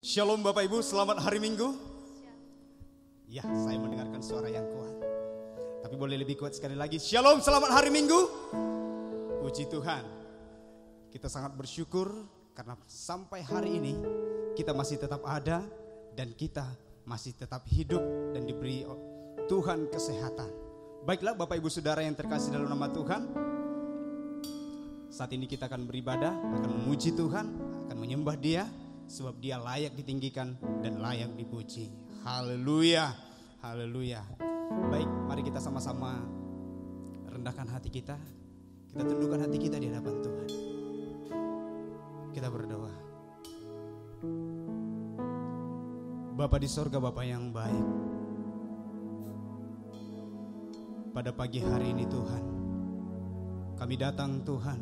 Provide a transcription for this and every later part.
Shalom Bapak Ibu, selamat hari Minggu. Ya, saya mendengarkan suara yang kuat. Tapi boleh lebih kuat sekali lagi. Shalom, selamat hari Minggu. Puji Tuhan. Kita sangat bersyukur karena sampai hari ini kita masih tetap ada dan kita masih tetap hidup dan diberi Tuhan kesehatan. Baiklah Bapak Ibu Saudara yang terkasih dalam nama Tuhan. Saat ini kita akan beribadah, akan memuji Tuhan, akan menyembah Dia. Sebab Dia layak ditinggikan dan layak dipuji. Haleluya, haleluya. Baik, mari kita sama-sama rendahkan hati kita. Kita tundukkan hati kita di hadapan Tuhan. Kita berdoa. Bapa di sorga, Bapa yang baik. Pada pagi hari ini Tuhan, kami datang Tuhan,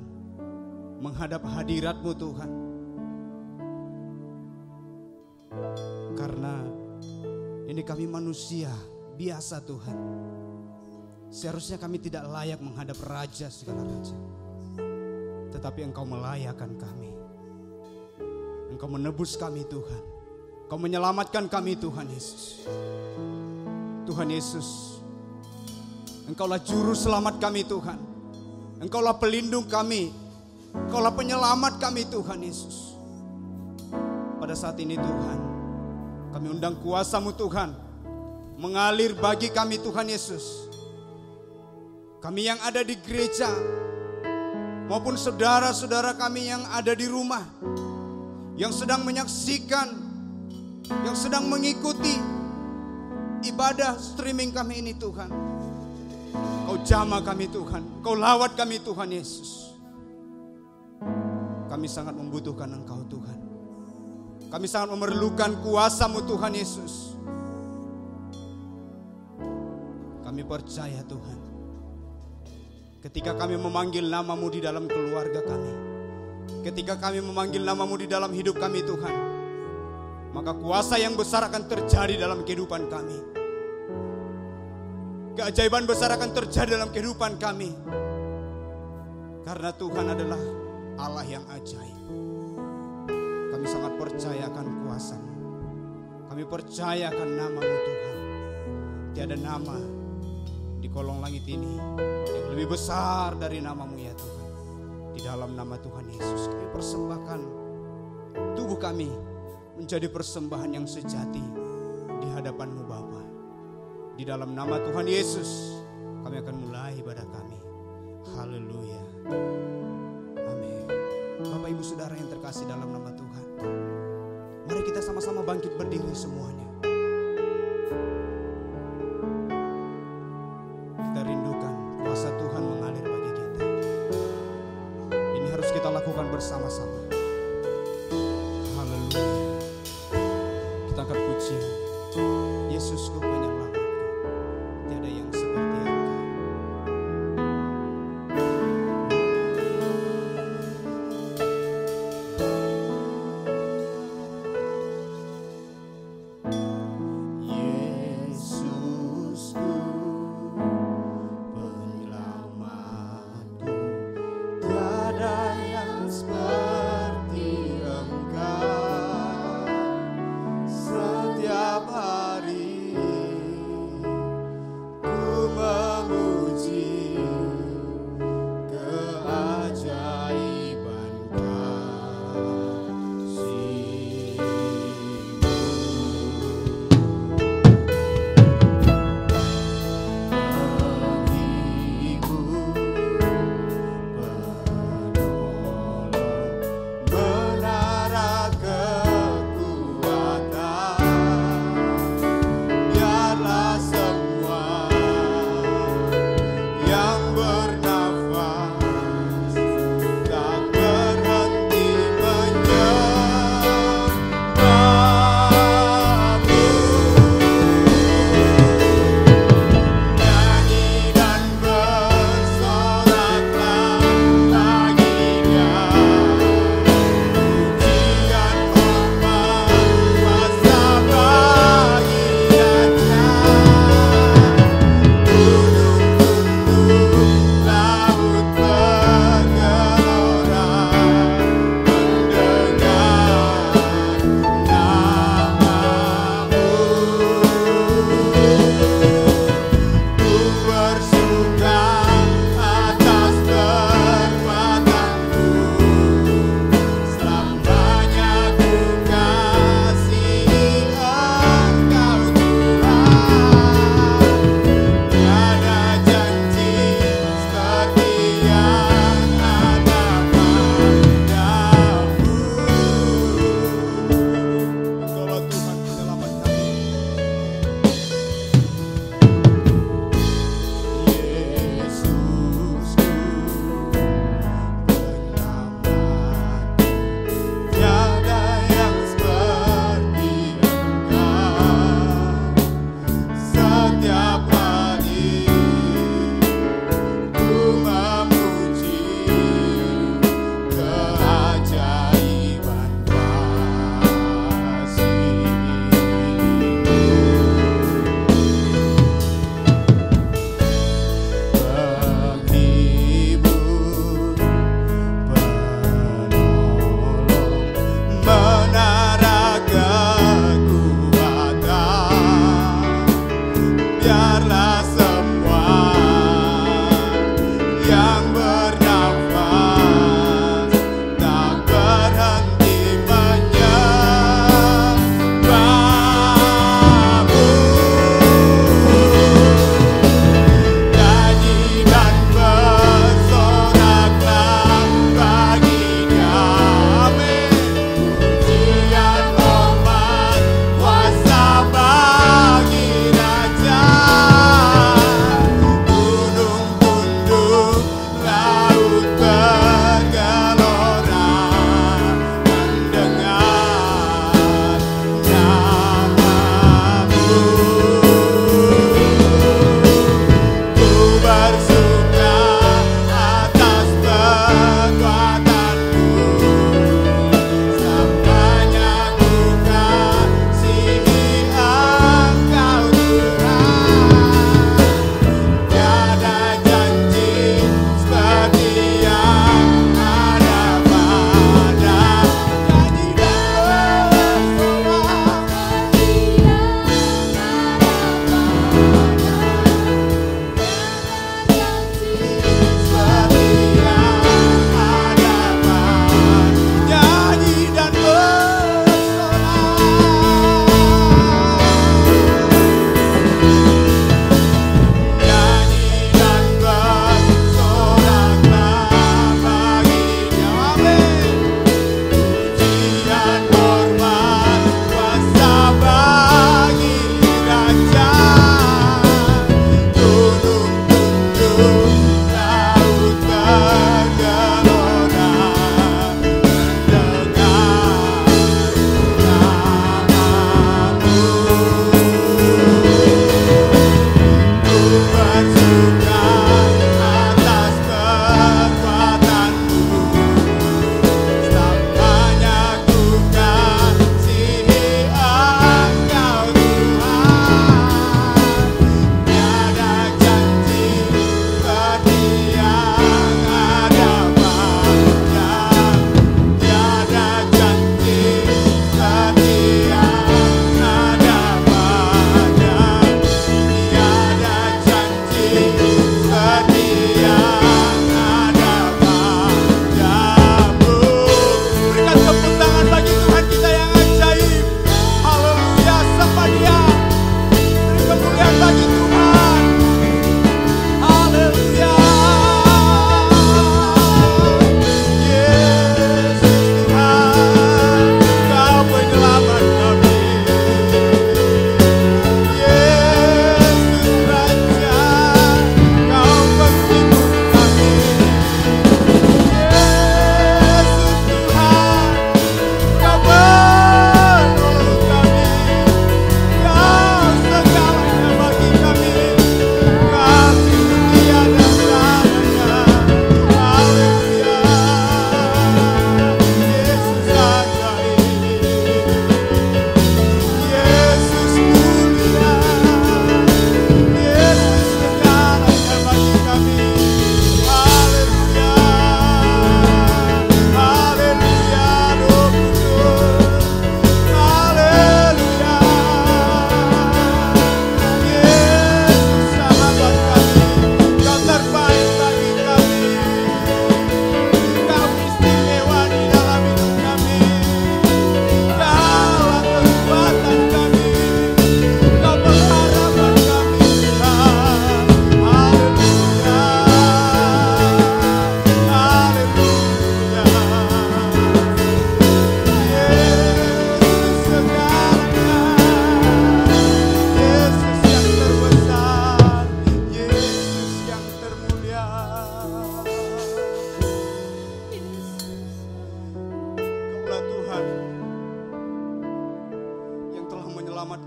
menghadap hadirat-Mu Tuhan. Karena ini kami manusia biasa Tuhan. Seharusnya kami tidak layak menghadap Raja segala Raja. Tetapi Engkau melayakkan kami. Engkau menebus kami Tuhan. Engkau menyelamatkan kami Tuhan Yesus. Tuhan Yesus, Engkaulah juru selamat kami Tuhan. Engkaulah pelindung kami. Engkaulah penyelamat kami Tuhan Yesus. Pada saat ini Tuhan, kami undang kuasa-Mu Tuhan mengalir bagi kami Tuhan Yesus. Kami yang ada di gereja maupun saudara-saudara kami yang ada di rumah, yang sedang menyaksikan, yang sedang mengikuti ibadah streaming kami ini Tuhan. Kau jamah kami Tuhan, Kau lawat kami Tuhan Yesus. Kami sangat membutuhkan Engkau Tuhan. Kami sangat memerlukan kuasa-Mu Tuhan Yesus. Kami percaya Tuhan, ketika kami memanggil nama-Mu di dalam keluarga kami, ketika kami memanggil nama-Mu di dalam hidup kami Tuhan, maka kuasa yang besar akan terjadi dalam kehidupan kami. Keajaiban besar akan terjadi dalam kehidupan kami. Karena Tuhan adalah Allah yang ajaib. Kami sangat percaya akan kuasa-Mu. Kami percaya akan nama-Mu Tuhan. Tiada nama di kolong langit ini yang lebih besar dari nama-Mu ya Tuhan. Di dalam nama Tuhan Yesus kami persembahkan tubuh kami menjadi persembahan yang sejati di hadapan-Mu Bapa. Di dalam nama Tuhan Yesus kami akan mulai ibadah kami. Haleluya. Amin. Bapak Ibu Saudara yang terkasih dalam nama Tuhan, mari kita sama-sama bangkit berdiri semuanya. Kita rindukan kuasa Tuhan mengalir bagi kita. Ini harus kita lakukan bersama-sama. Haleluya. Kita angkat pujian. Yesusku penyelamatku, tiada yang seperti Engkau.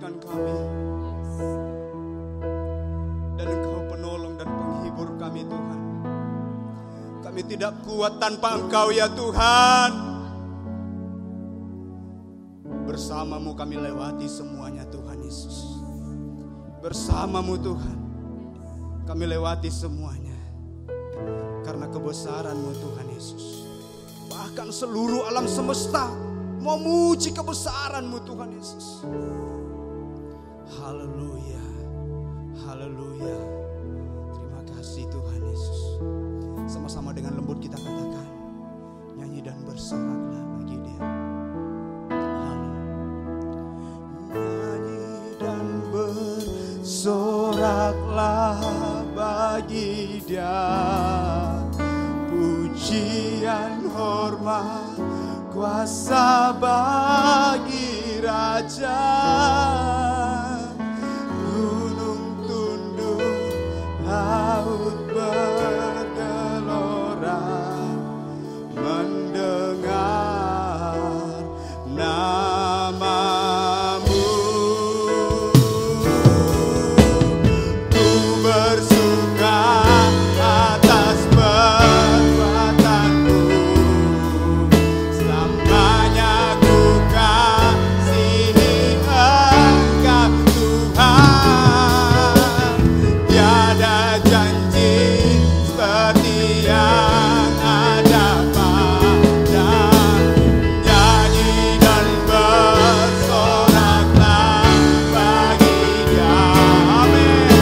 menyelamatkan kami. Dan Engkau penolong dan penghibur kami Tuhan. Kami tidak kuat tanpa Engkau ya Tuhan. Bersamamu kami lewati semuanya Tuhan Yesus. Bersamamu Tuhan kami lewati semuanya. Karena kebesaran-Mu Tuhan Yesus. Bahkan seluruh alam semesta memuji kebesaran-Mu Tuhan Yesus. Haleluya. Haleluya. Terima kasih Tuhan Yesus. Sama-sama dengan lembut kita katakan, nyanyi dan bersoraklah bagi Dia. Nyanyi dan bersoraklah bagi Dia. Pujian, hormat, kuasa bagi Raja. Gunung tunduk, laut bergelora, mendengar namamu. Ku bersuka atas perbuatanmu, selamanya ku kasihi Engkau Tuhan. Tiada janji seperti yang ada pada. Nyanyi dan bersoraklah bagi Dia. Amin.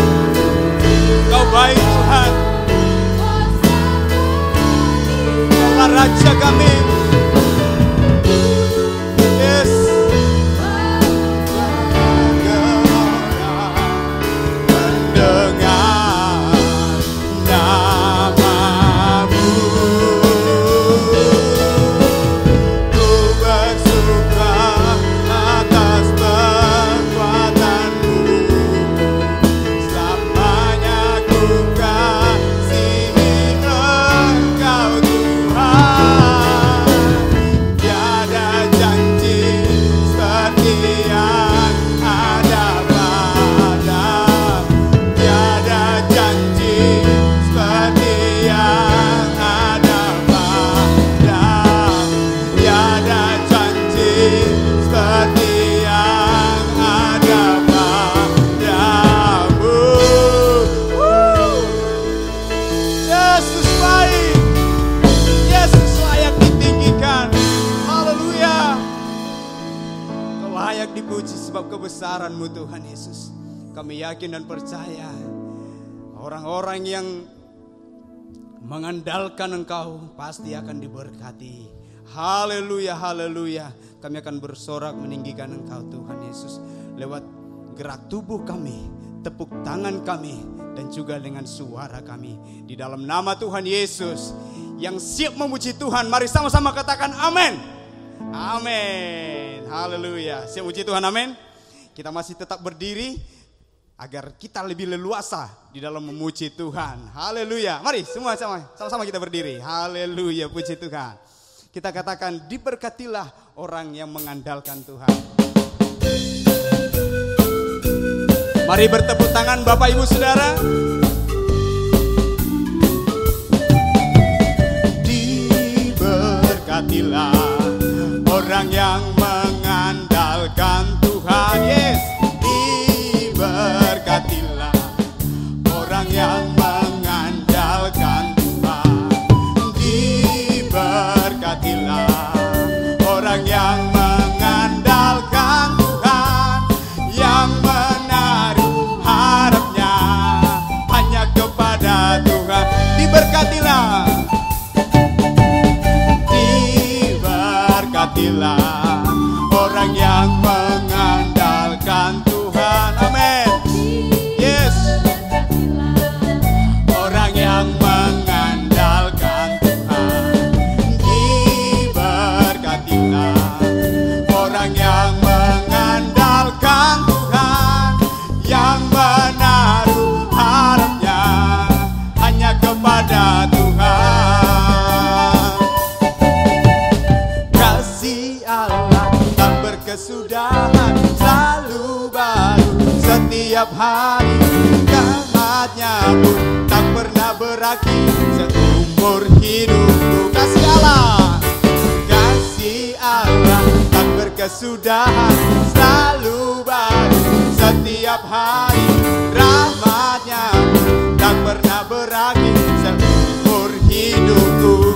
Kau baik Tuhan, Kaulah Raja kami. Yes. Mendengar namamu, ku bersuka atas perbuatanmu, selamanya ku kasihi Engkau Tuhan. Tiada janji seperti yang ada pada. Tiada janji seperti yang ada pada. Tiada janji seperti yang ada padamu. Yesus baik, Yesus layak ditinggikan. Haleluya. Kau layak dipuji sebab kebesaran-Mu Tuhan Yesus. Kami yakin dan percaya orang-orang yang mengandalkan Engkau pasti akan diberkati. Haleluya, haleluya. Kami akan bersorak meninggikan Engkau Tuhan Yesus lewat gerak tubuh kami, tepuk tangan kami, dan juga dengan suara kami. Di dalam nama Tuhan Yesus, yang siap memuji Tuhan, mari sama-sama katakan amin. Amin. Haleluya. Siap memuji Tuhan, amin. Kita masih tetap berdiri agar kita lebih leluasa di dalam memuji Tuhan. Haleluya. Mari semua sama-sama kita berdiri. Haleluya, puji Tuhan. Kita katakan, diberkatilah orang yang mengandalkan Tuhan. Mari bertepuk tangan Bapak Ibu Saudara. Diberkatilah orang yang mengandalkan Tuhan. Yes. Diberkatilah orang yang mengandalkan Tuhan. Diberkatilah orang yang mengandalkan Tuhan, yang menaruh harapnya hanya kepada Tuhan. Diberkatilah, diberkatilah orang yang mengandalkan Tuhan. Amin. Yes. Orang yang mengandalkan Tuhan. Diberkatilah orang yang mengandalkan Tuhan, yang menaruh harapnya hanya kepada Tuhan. Kasih Allah tak berkesudahan, selalu baik. setiap hari. Rahmatnya pun tak pernah berakhir seumur hidupku. Kasih Allah, kasih Allah tak berkesudahan, selalu baru setiap hari. Rahmatnya pun tak pernah berakhir seumur hidupku.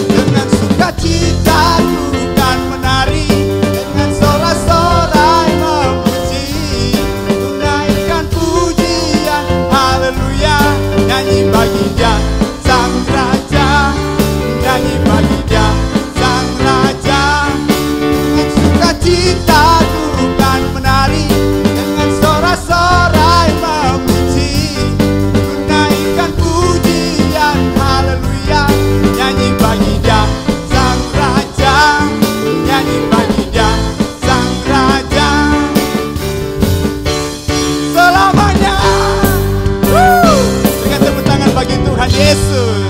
Dengan sukacita ku kan menari, dengan sorak-sorai memuji, tunaikan pujian, haleluya. Nyanyi bagi Dia Sang Raja, nyanyi bagi Dia Sang Raja. Dengan sukacita ku kan menari, dengan sorak-sorai memuji, tunaikan pujian, haleluya. Nyanyi bagi Dia Sang Raja, nyanyi bagi Dia Sang Raja selamanya. Dengan tepuk tangan bagi Tuhan Yesus,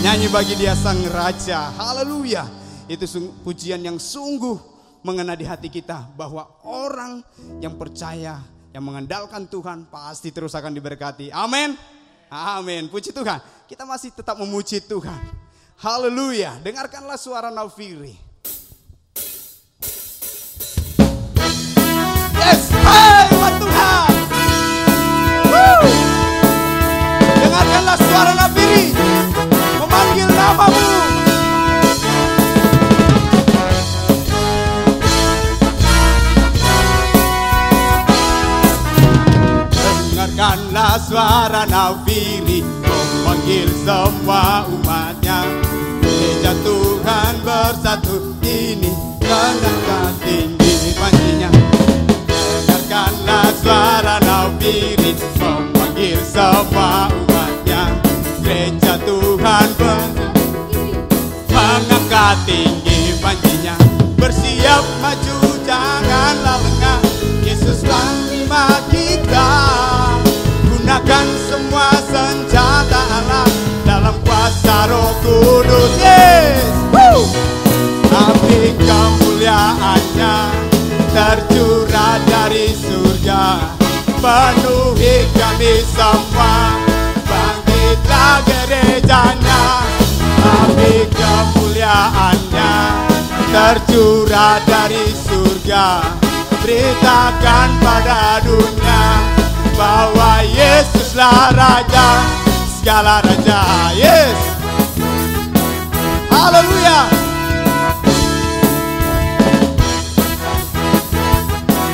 nyanyi bagi Dia Sang Raja, haleluya. Itu pujian yang sungguh mengena di hati kita, bahwa orang yang percaya, yang mengandalkan Tuhan pasti terus akan diberkati. Amin. Amin. Puji Tuhan. Kita masih tetap memuji Tuhan. Haleluya. Dengarkanlah suara nafiri. Yes, hai buat Tuhan. Woo. Dengarkanlah suara nafiri memanggil namamu. Dengarkanlah suara nafiri memanggil semua umatnya. Gereja Tuhan bersatu ini, menangkan tinggi panjinya. Dengarkanlah suara nafiri memanggil semua umatnya. Gereja Tuhan mengangkat tinggi panjinya. Bersiap maju, janganlah lengah. Yesus panglima kita. Gunakan semua senjata Allah dalam kuasa Roh Kudus. Yes. Woo. Api kemuliaannya tercurah dari surga, penuhi kami semua. Bangkitlah gerejanya. Api kemuliaannya tercurah dari surga, beritakan pada dunia bahwa Yesuslah Raja, segala Raja. Yes. Haleluya.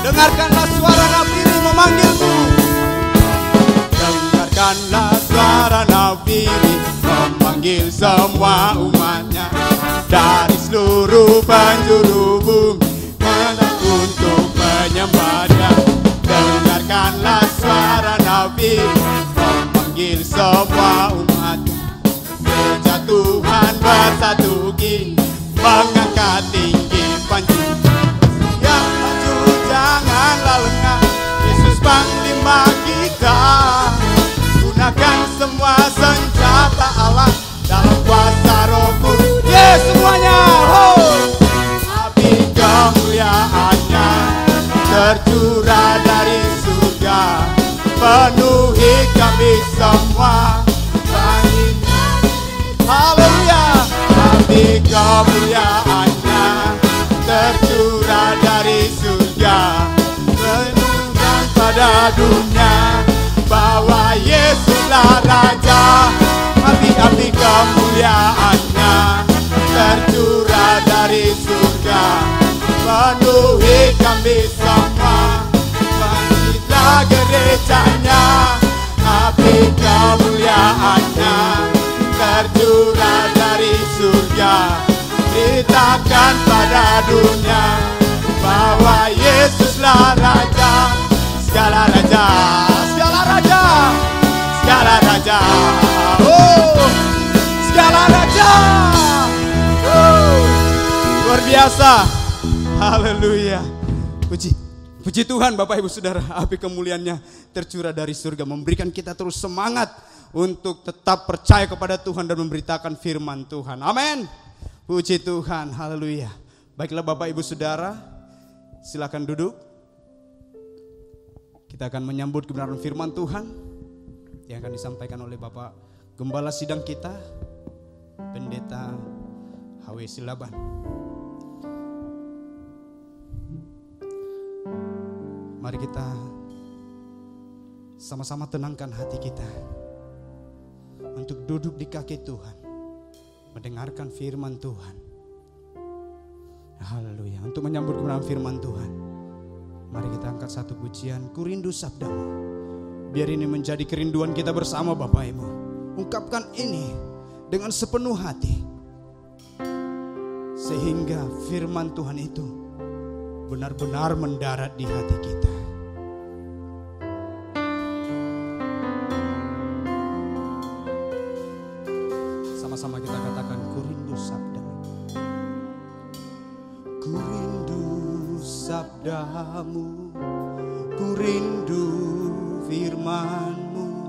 Dengarkanlah suara nafiri memanggilmu. Dengarkanlah suara nafiri memanggil semua umatnya dari seluruh penjuru bumi untuk menyembah Dia. Dengarkanlah suara nabi memanggil semua umat. Gereja Tuhan bersatu gini, mengangkat tinggi panji. Yang maju janganlah lengah. Yesus panglima kita. Gunakan semua senjata Allah dalam kuasa Roh Kudus. Yes, semuanya. Api kemuliaannya tercurah dari surga, penuhi kami semua. Haleluya. Api kemuliaannya tercurah dari surga, menunjukkan pada dunia bahwa Yesuslah Raja. Api kemuliaannya tercurah dari surga, penuhi kami semua. Bangkitlah gerejanya. Api kemuliaannya tercurah dari surga, beritakan pada dunia bahwa Yesuslah Raja, segala Raja, segala Raja, segala Raja. Oh, segala Raja. Luar biasa. Haleluya. Puji Tuhan Bapak Ibu Saudara. Api kemuliaannya tercurah dari surga, memberikan kita terus semangat untuk tetap percaya kepada Tuhan dan memberitakan firman Tuhan. Amin. Puji Tuhan. Haleluya. Baiklah Bapak Ibu Saudara, silakan duduk. Kita akan menyambut kebenaran firman Tuhan yang akan disampaikan oleh Bapak Gembala Sidang kita, Pendeta H.W. Silaban. Mari kita sama-sama tenangkan hati kita untuk duduk di kaki Tuhan, mendengarkan firman Tuhan. Haleluya. Untuk menyambut kebenaran firman Tuhan, mari kita angkat satu pujian, Ku Rindu Sabdamu. Biar ini menjadi kerinduan kita bersama Bapak Ibu. Ungkapkan ini dengan sepenuh hati, sehingga firman Tuhan itu benar-benar mendarat di hati kita. Sama-sama kita katakan, Ku rindu sabdamu. Ku rindu sabdamu, ku rindu firman-Mu,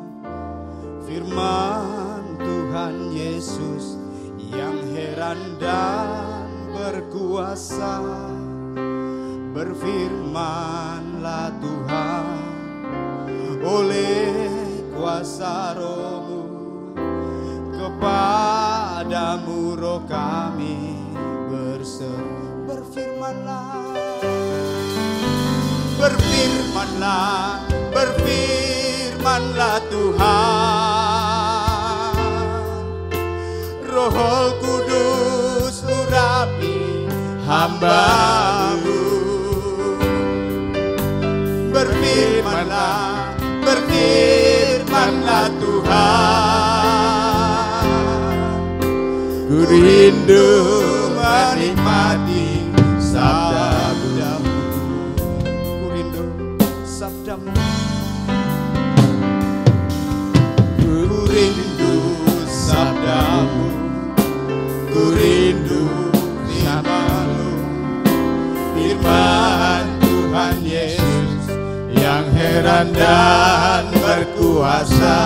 firman Tuhan Yesus yang heran dan berkuasa. Berfirmanlah Tuhan oleh kuasa Roh-Mu, kepadamu roh kami berseru. Berfirmanlah, berfirmanlah, berfirmanlah Tuhan. Roh Kudus urapi hamba-Mu. Berfirmanlah, berfirmanlah Tuhan. Ku rindu menikmati sabdamu. Ku rindu sabdamu. Ku rindu sabdamu. Ku rindu firman-Mu, firman Tuhan Yesus yang heran dan berkuasa.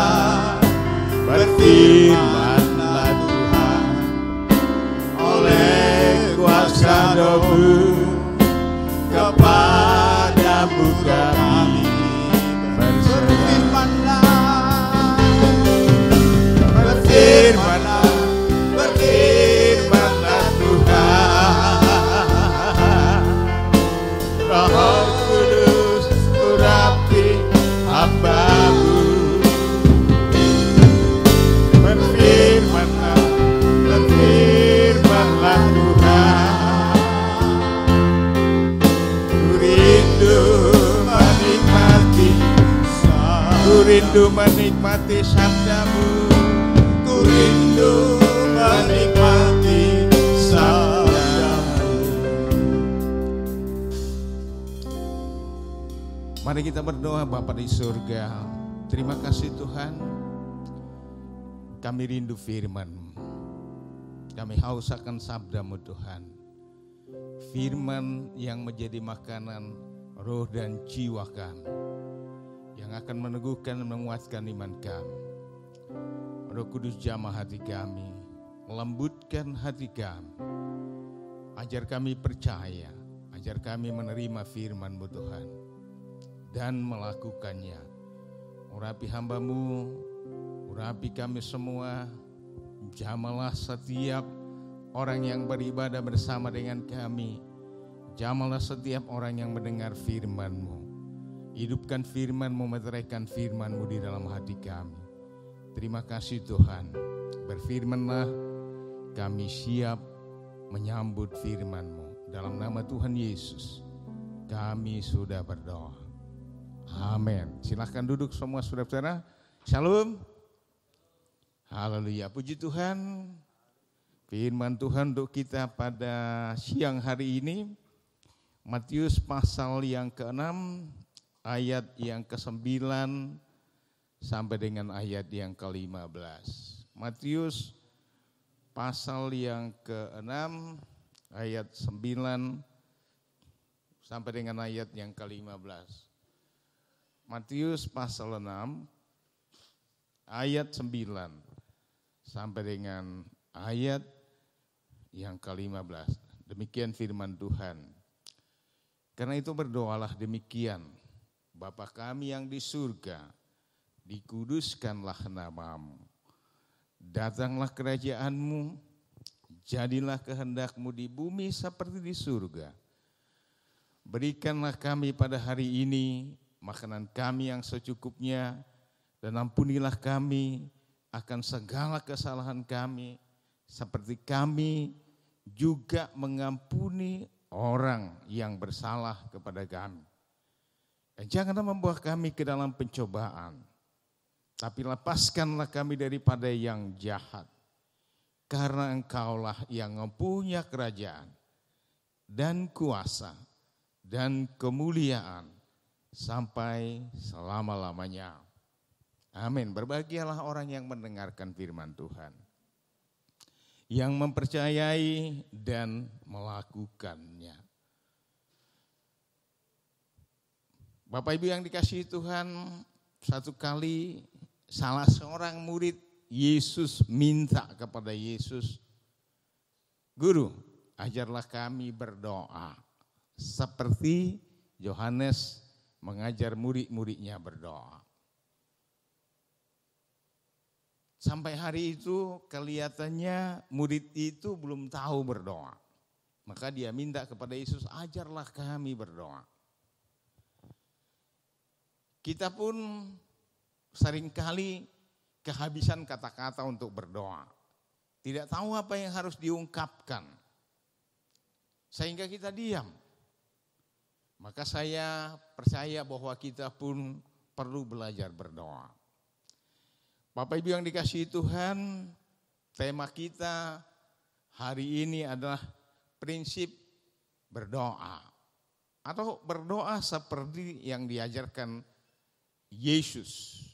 Berfirmanlah Tuhan oleh kuasa Roh-Mu, kepadamu kami berseru. Berfirmanlah, berfirmanlah Tuhan. Roh Kudus urapi hamba-Mu. Berfirmanlah, berfirmanlah Tuhan. Ku rindu menikmati, ku rindu menikmati sabdamu. Ku rindu menikmati sabdamu. Mari kita berdoa. Bapa di surga, terima kasih Tuhan, kami rindu firman-Mu. Kami haus akan sabda-Mu Tuhan. Firman yang menjadi makanan roh dan jiwa kami, yang akan meneguhkan dan menguatkan iman kami. Roh Kudus jamah hati kami, melembutkan hati kami. Ajar kami percaya, ajar kami menerima firman-Mu Tuhan dan melakukannya. Urapi hamba-Mu, urapi kami semua. Jamalah setiap orang yang beribadah bersama dengan kami. Jamalah setiap orang yang mendengar firman-Mu. Hidupkan firman-Mu, meteraikan firman-Mu di dalam hati kami. Terima kasih Tuhan. Berfirmanlah, kami siap menyambut firman-Mu. Dalam nama Tuhan Yesus kami sudah berdoa. Amin. Silahkan duduk semua saudara-saudara. Shalom. Haleluya. Puji Tuhan. Firman Tuhan untuk kita pada siang hari ini, Matius pasal yang ke-6 ayat yang ke-9 sampai dengan ayat yang ke-15. Matius pasal yang ke-6 ayat 9 sampai dengan ayat yang ke-15. Matius pasal 6 ayat 9 sampai dengan ayat yang ke-15. Demikian firman Tuhan. Karena itu berdoalah demikian. Bapa kami yang di surga, dikuduskanlah namamu. Datanglah kerajaan-Mu, jadilah kehendak-Mu di bumi seperti di surga. Berikanlah kami pada hari ini makanan kami yang secukupnya, dan ampunilah kami akan segala kesalahan kami, seperti kami juga mengampuni orang yang bersalah kepada kami. Dan janganlah membawa kami ke dalam pencobaan, tapi lepaskanlah kami daripada yang jahat. Karena Engkaulah yang mempunyai kerajaan dan kuasa dan kemuliaan sampai selama-lamanya. Amin. Berbahagialah orang yang mendengarkan firman Tuhan, yang mempercayai dan melakukannya. Bapak Ibu yang dikasihi Tuhan, satu kali salah seorang murid Yesus minta kepada Yesus, "Guru, ajarlah kami berdoa seperti Yohanes mengajar murid-muridnya berdoa." Sampai hari itu kelihatannya murid itu belum tahu berdoa. Maka dia minta kepada Yesus, "Ajarlah kami berdoa." Kita pun seringkali kehabisan kata-kata untuk berdoa. Tidak tahu apa yang harus diungkapkan. Sehingga kita diam. Maka saya percaya bahwa kita pun perlu belajar berdoa. Bapak Ibu yang dikasihi Tuhan, tema kita hari ini adalah prinsip berdoa. Atau berdoa seperti yang diajarkan Yesus.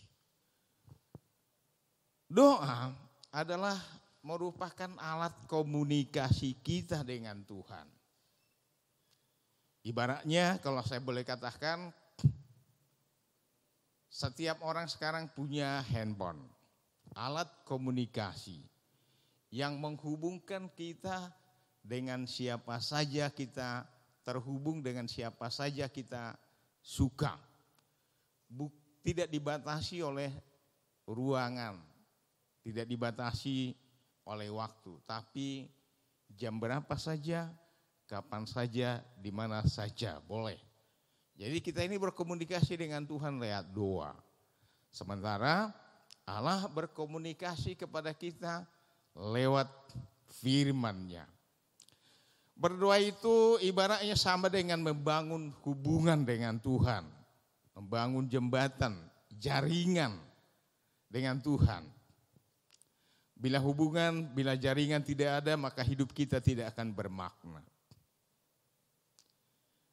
Doa adalah merupakan alat komunikasi kita dengan Tuhan. Ibaratnya kalau saya boleh katakan, setiap orang sekarang punya handphone, alat komunikasi yang menghubungkan kita dengan siapa saja kita terhubung, dengan siapa saja kita suka. Tidak dibatasi oleh ruangan, tidak dibatasi oleh waktu, tapi jam berapa saja, kapan saja, di mana saja boleh. Jadi kita ini berkomunikasi dengan Tuhan lewat doa. Sementara Allah berkomunikasi kepada kita lewat firman-Nya. Berdoa itu ibaratnya sama dengan membangun hubungan dengan Tuhan. Membangun jembatan, jaringan dengan Tuhan. Bila jaringan tidak ada, maka hidup kita tidak akan bermakna.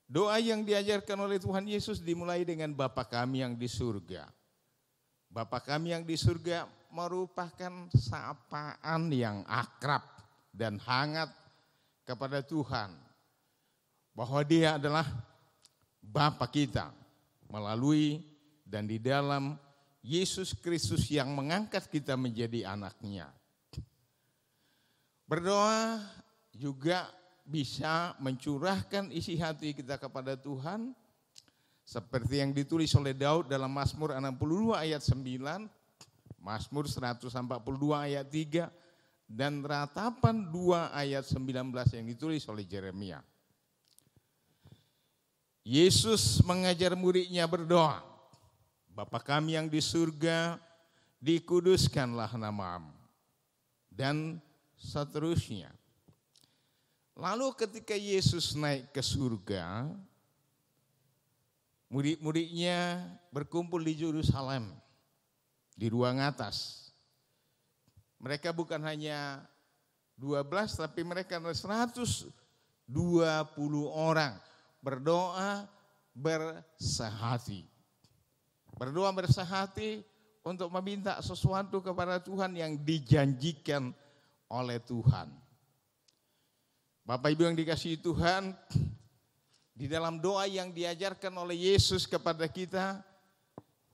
Doa yang diajarkan oleh Tuhan Yesus dimulai dengan Bapa kami yang di surga. Bapa kami yang di surga merupakan sapaan yang akrab dan hangat kepada Tuhan. Bahwa Dia adalah Bapa kita melalui dan di dalam Yesus Kristus yang mengangkat kita menjadi anak-Nya. Berdoa juga bisa mencurahkan isi hati kita kepada Tuhan seperti yang ditulis oleh Daud dalam Mazmur 62 ayat 9, Mazmur 142 ayat 3, dan Ratapan 2 ayat 19 yang ditulis oleh Yeremia. Yesus mengajar murid-Nya berdoa, "Bapa kami yang di surga, dikuduskanlah nama-Mu." Dan seterusnya. Lalu ketika Yesus naik ke surga, murid-murid-Nya berkumpul di Yerusalem, di ruang atas. Mereka bukan hanya 12, tapi mereka 120 orang. Berdoa bersehati. Berdoa bersehati untuk meminta sesuatu kepada Tuhan yang dijanjikan oleh Tuhan. Bapak Ibu yang dikasihi Tuhan, di dalam doa yang diajarkan oleh Yesus kepada kita,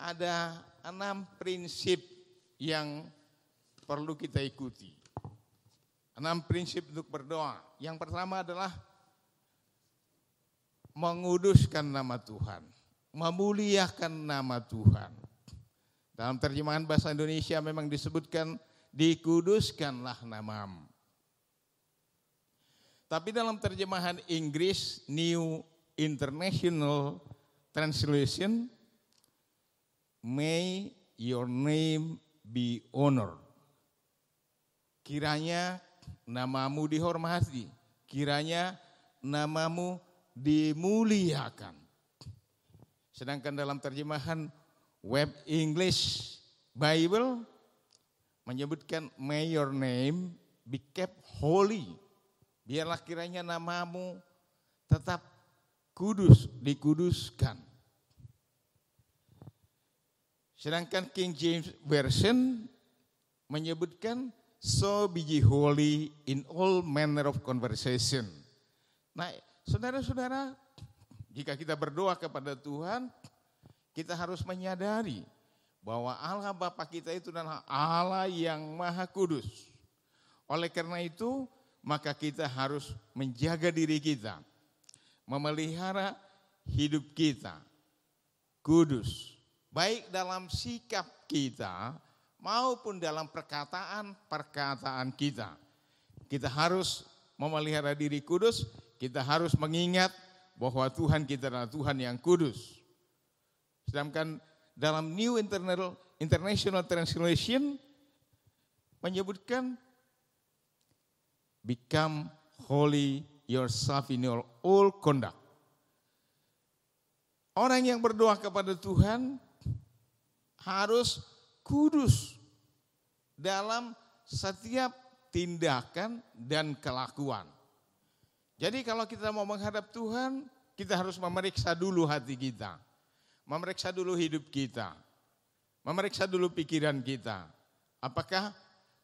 ada 6 prinsip yang perlu kita ikuti. 6 prinsip untuk berdoa. Yang pertama adalah menguduskan nama Tuhan. memuliakan nama Tuhan. Dalam terjemahan bahasa Indonesia memang disebutkan dikuduskanlah namamu. Tapi dalam terjemahan Inggris New International Translation, may your name be honored. Kiranya namamu dihormati, kiranya namamu dimuliakan. Sedangkan dalam terjemahan Web English Bible menyebutkan may your name be kept holy. Biarlah kiranya namamu tetap kudus, dikuduskan. Sedangkan King James Version menyebutkan so be ye holy in all manner of conversation. Nah, saudara-saudara, jika kita berdoa kepada Tuhan, kita harus menyadari bahwa Allah Bapa kita itu adalah Allah yang Maha Kudus. Oleh karena itu, maka kita harus menjaga diri kita, memelihara hidup kita kudus, baik dalam sikap kita maupun dalam perkataan kita. Kita harus memelihara diri kudus, kita harus mengingat bahwa Tuhan kita adalah Tuhan yang kudus. Sedangkan dalam New International Translation menyebutkan become holy yourself in your all conduct. Orang yang berdoa kepada Tuhan harus kudus dalam setiap tindakan dan kelakuan. Jadi kalau kita mau menghadap Tuhan, kita harus memeriksa dulu hati kita. Memeriksa dulu hidup kita. Memeriksa dulu pikiran kita. Apakah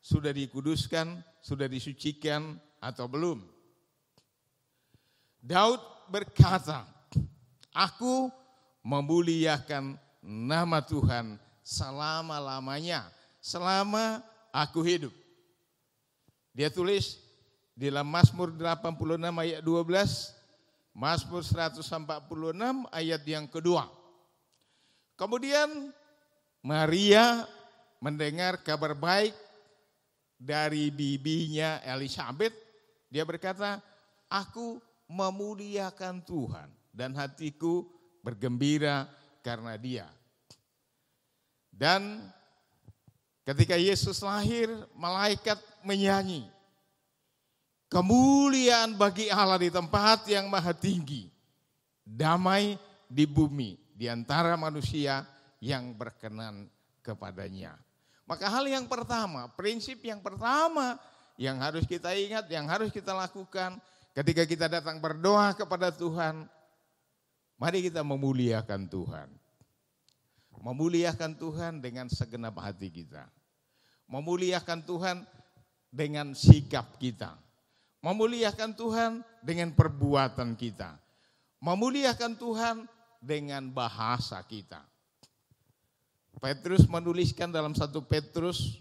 sudah dikuduskan, sudah disucikan atau belum? Daud berkata, aku memuliakan nama Tuhan selama-lamanya, selama aku hidup. Dia tulis di dalam Mazmur 86 ayat 12, Mazmur 146 ayat yang kedua. Kemudian Maria mendengar kabar baik dari bibinya Elisabeth. Dia berkata, aku memuliakan Tuhan dan hatiku bergembira karena Dia. Dan ketika Yesus lahir, malaikat menyanyi, kemuliaan bagi Allah di tempat yang maha tinggi, damai di bumi di antara manusia yang berkenan kepadanya. Maka hal yang pertama, prinsip yang pertama yang harus kita ingat, yang harus kita lakukan ketika kita datang berdoa kepada Tuhan, mari kita memuliakan Tuhan. Memuliakan Tuhan dengan segenap hati kita. Memuliakan Tuhan dengan sikap kita. Memuliakan Tuhan dengan perbuatan kita. Memuliakan Tuhan dengan bahasa kita. Petrus menuliskan dalam 1 Petrus,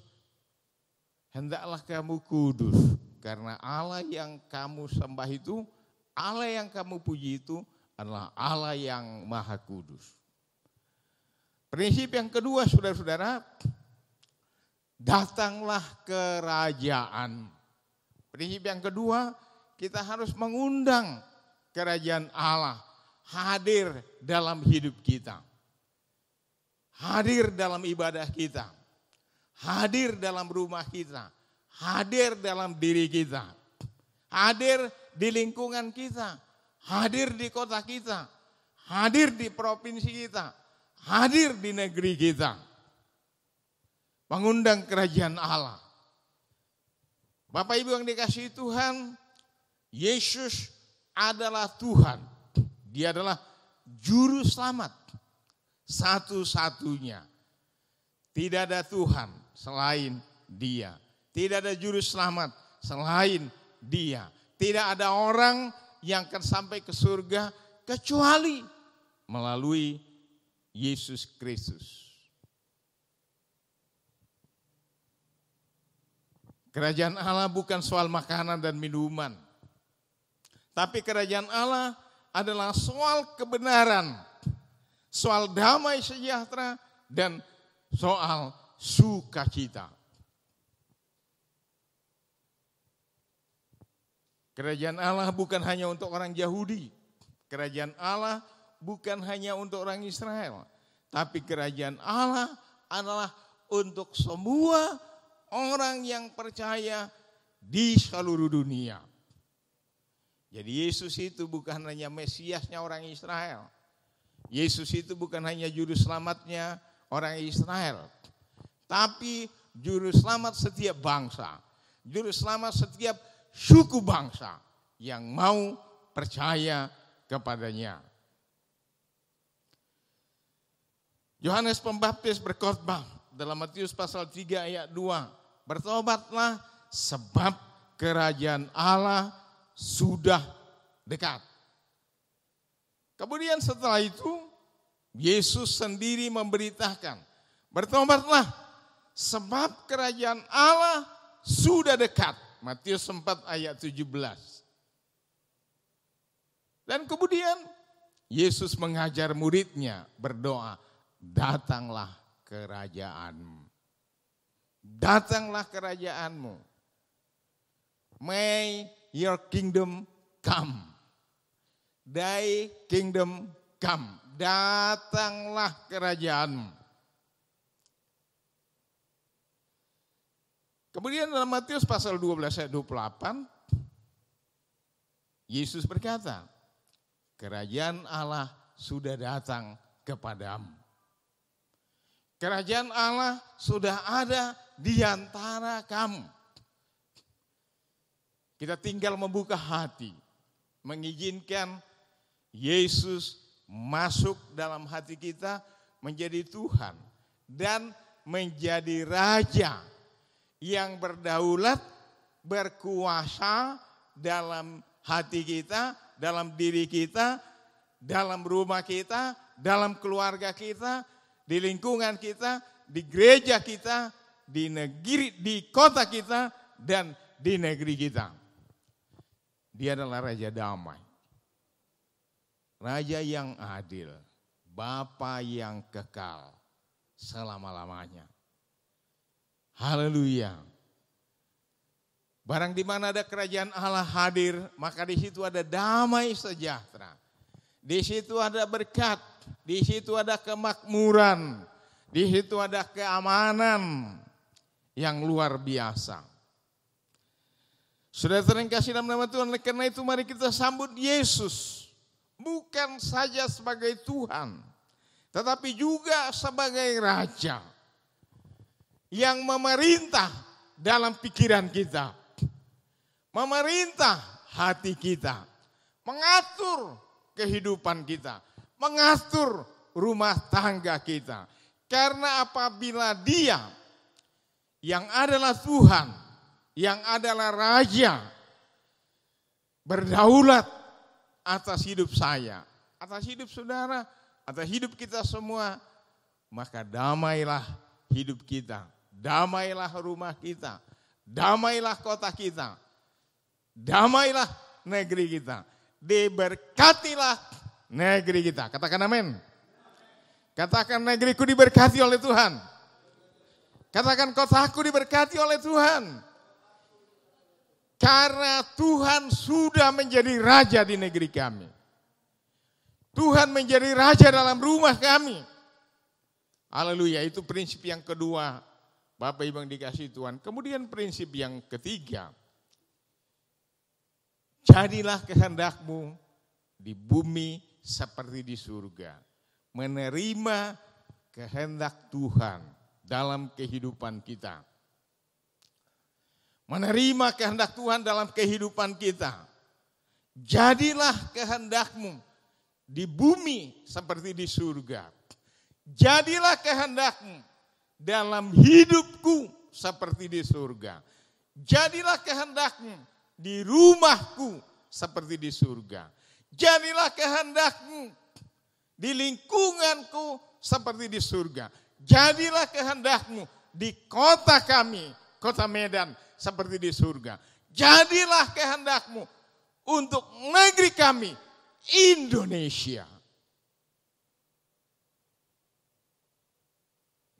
hendaklah kamu kudus, karena Allah yang kamu sembah itu, Allah yang kamu puji itu adalah Allah yang maha kudus. Prinsip yang kedua, saudara-saudara, datanglah kerajaan. Prinsip yang kedua, kita harus mengundang kerajaan Allah hadir dalam hidup kita. Hadir dalam ibadah kita. Hadir dalam rumah kita. Hadir dalam diri kita. Hadir di lingkungan kita. Hadir di kota kita. Hadir di provinsi kita. Hadir di negeri kita. Mengundang kerajaan Allah. Bapak Ibu yang dikasihi Tuhan, Yesus adalah Tuhan. Dia adalah juru selamat satu-satunya. Tidak ada Tuhan selain Dia. Tidak ada juru selamat selain Dia. Tidak ada orang yang akan sampai ke surga kecuali melalui Yesus Kristus. Kerajaan Allah bukan soal makanan dan minuman. Tapi kerajaan Allah adalah soal kebenaran, soal damai sejahtera, dan soal sukacita. Kerajaan Allah bukan hanya untuk orang Yahudi. Kerajaan Allah bukan hanya untuk orang Israel. Tapi kerajaan Allah adalah untuk semua orang yang percaya di seluruh dunia. Jadi Yesus itu bukan hanya Mesiasnya orang Israel. Yesus itu bukan hanya juru selamatnya orang Israel. Tapi juru selamat setiap bangsa. Juru selamat setiap suku bangsa yang mau percaya kepadanya. Yohanes Pembaptis berkhotbah dalam Matius pasal 3 ayat 2. Bertobatlah sebab kerajaan Allah sudah dekat. Kemudian setelah itu Yesus sendiri memberitakan, bertobatlah sebab kerajaan Allah sudah dekat. Matius 4 ayat 17. Dan kemudian Yesus mengajar muridnya berdoa, datanglah kerajaanmu. Datanglah kerajaanmu. May your kingdom come. Thy kingdom come. Datanglah kerajaanmu. Kemudian dalam Matius pasal 12 ayat 28, Yesus berkata, kerajaan Allah sudah datang kepadamu. Kerajaan Allah sudah ada di antara kamu. Kita tinggal membuka hati, mengizinkan Yesus masuk dalam hati kita menjadi Tuhan dan menjadi Raja yang berdaulat, berkuasa dalam hati kita, dalam diri kita, dalam rumah kita, dalam keluarga kita, di lingkungan kita, di gereja kita, di negeri, di kota kita, dan di negeri kita. Dia adalah Raja damai. Raja yang adil, Bapa yang kekal selama-lamanya. Haleluya. Barang di mana ada kerajaan Allah hadir, maka di situ ada damai sejahtera. Di situ ada berkat, di situ ada kemakmuran, di situ ada keamanan yang luar biasa. Saudara yang kasih dalam nama Tuhan, karena itu mari kita sambut Yesus. Bukan saja sebagai Tuhan, tetapi juga sebagai Raja yang memerintah dalam pikiran kita, memerintah hati kita, mengatur kehidupan kita, mengatur rumah tangga kita. Karena apabila Dia yang adalah Tuhan, yang adalah Raja, berdaulat atas hidup saya, atas hidup saudara, atas hidup kita semua, maka damailah hidup kita, damailah rumah kita, damailah kota kita, damailah negeri kita, diberkatilah negeri kita. Katakan amin. Katakan negeriku diberkati oleh Tuhan. Katakan kotaku diberkati oleh Tuhan. Karena Tuhan sudah menjadi Raja di negeri kami. Tuhan menjadi Raja dalam rumah kami. Haleluya, itu prinsip yang kedua. Bapak Ibu yang dikasihi Tuhan. Kemudian prinsip yang ketiga. Jadilah kehendakmu di bumi seperti di surga. Menerima kehendak Tuhan dalam kehidupan kita. Menerima kehendak Tuhan dalam kehidupan kita. Jadilah kehendakmu di bumi seperti di surga. Jadilah kehendakmu dalam hidupku seperti di surga. Jadilah kehendakmu di rumahku seperti di surga. Jadilah kehendakmu di lingkunganku seperti di surga. Jadilah kehendakmu di kota kami, kota Medan, seperti di surga. Jadilah kehendakmu untuk negeri kami, Indonesia.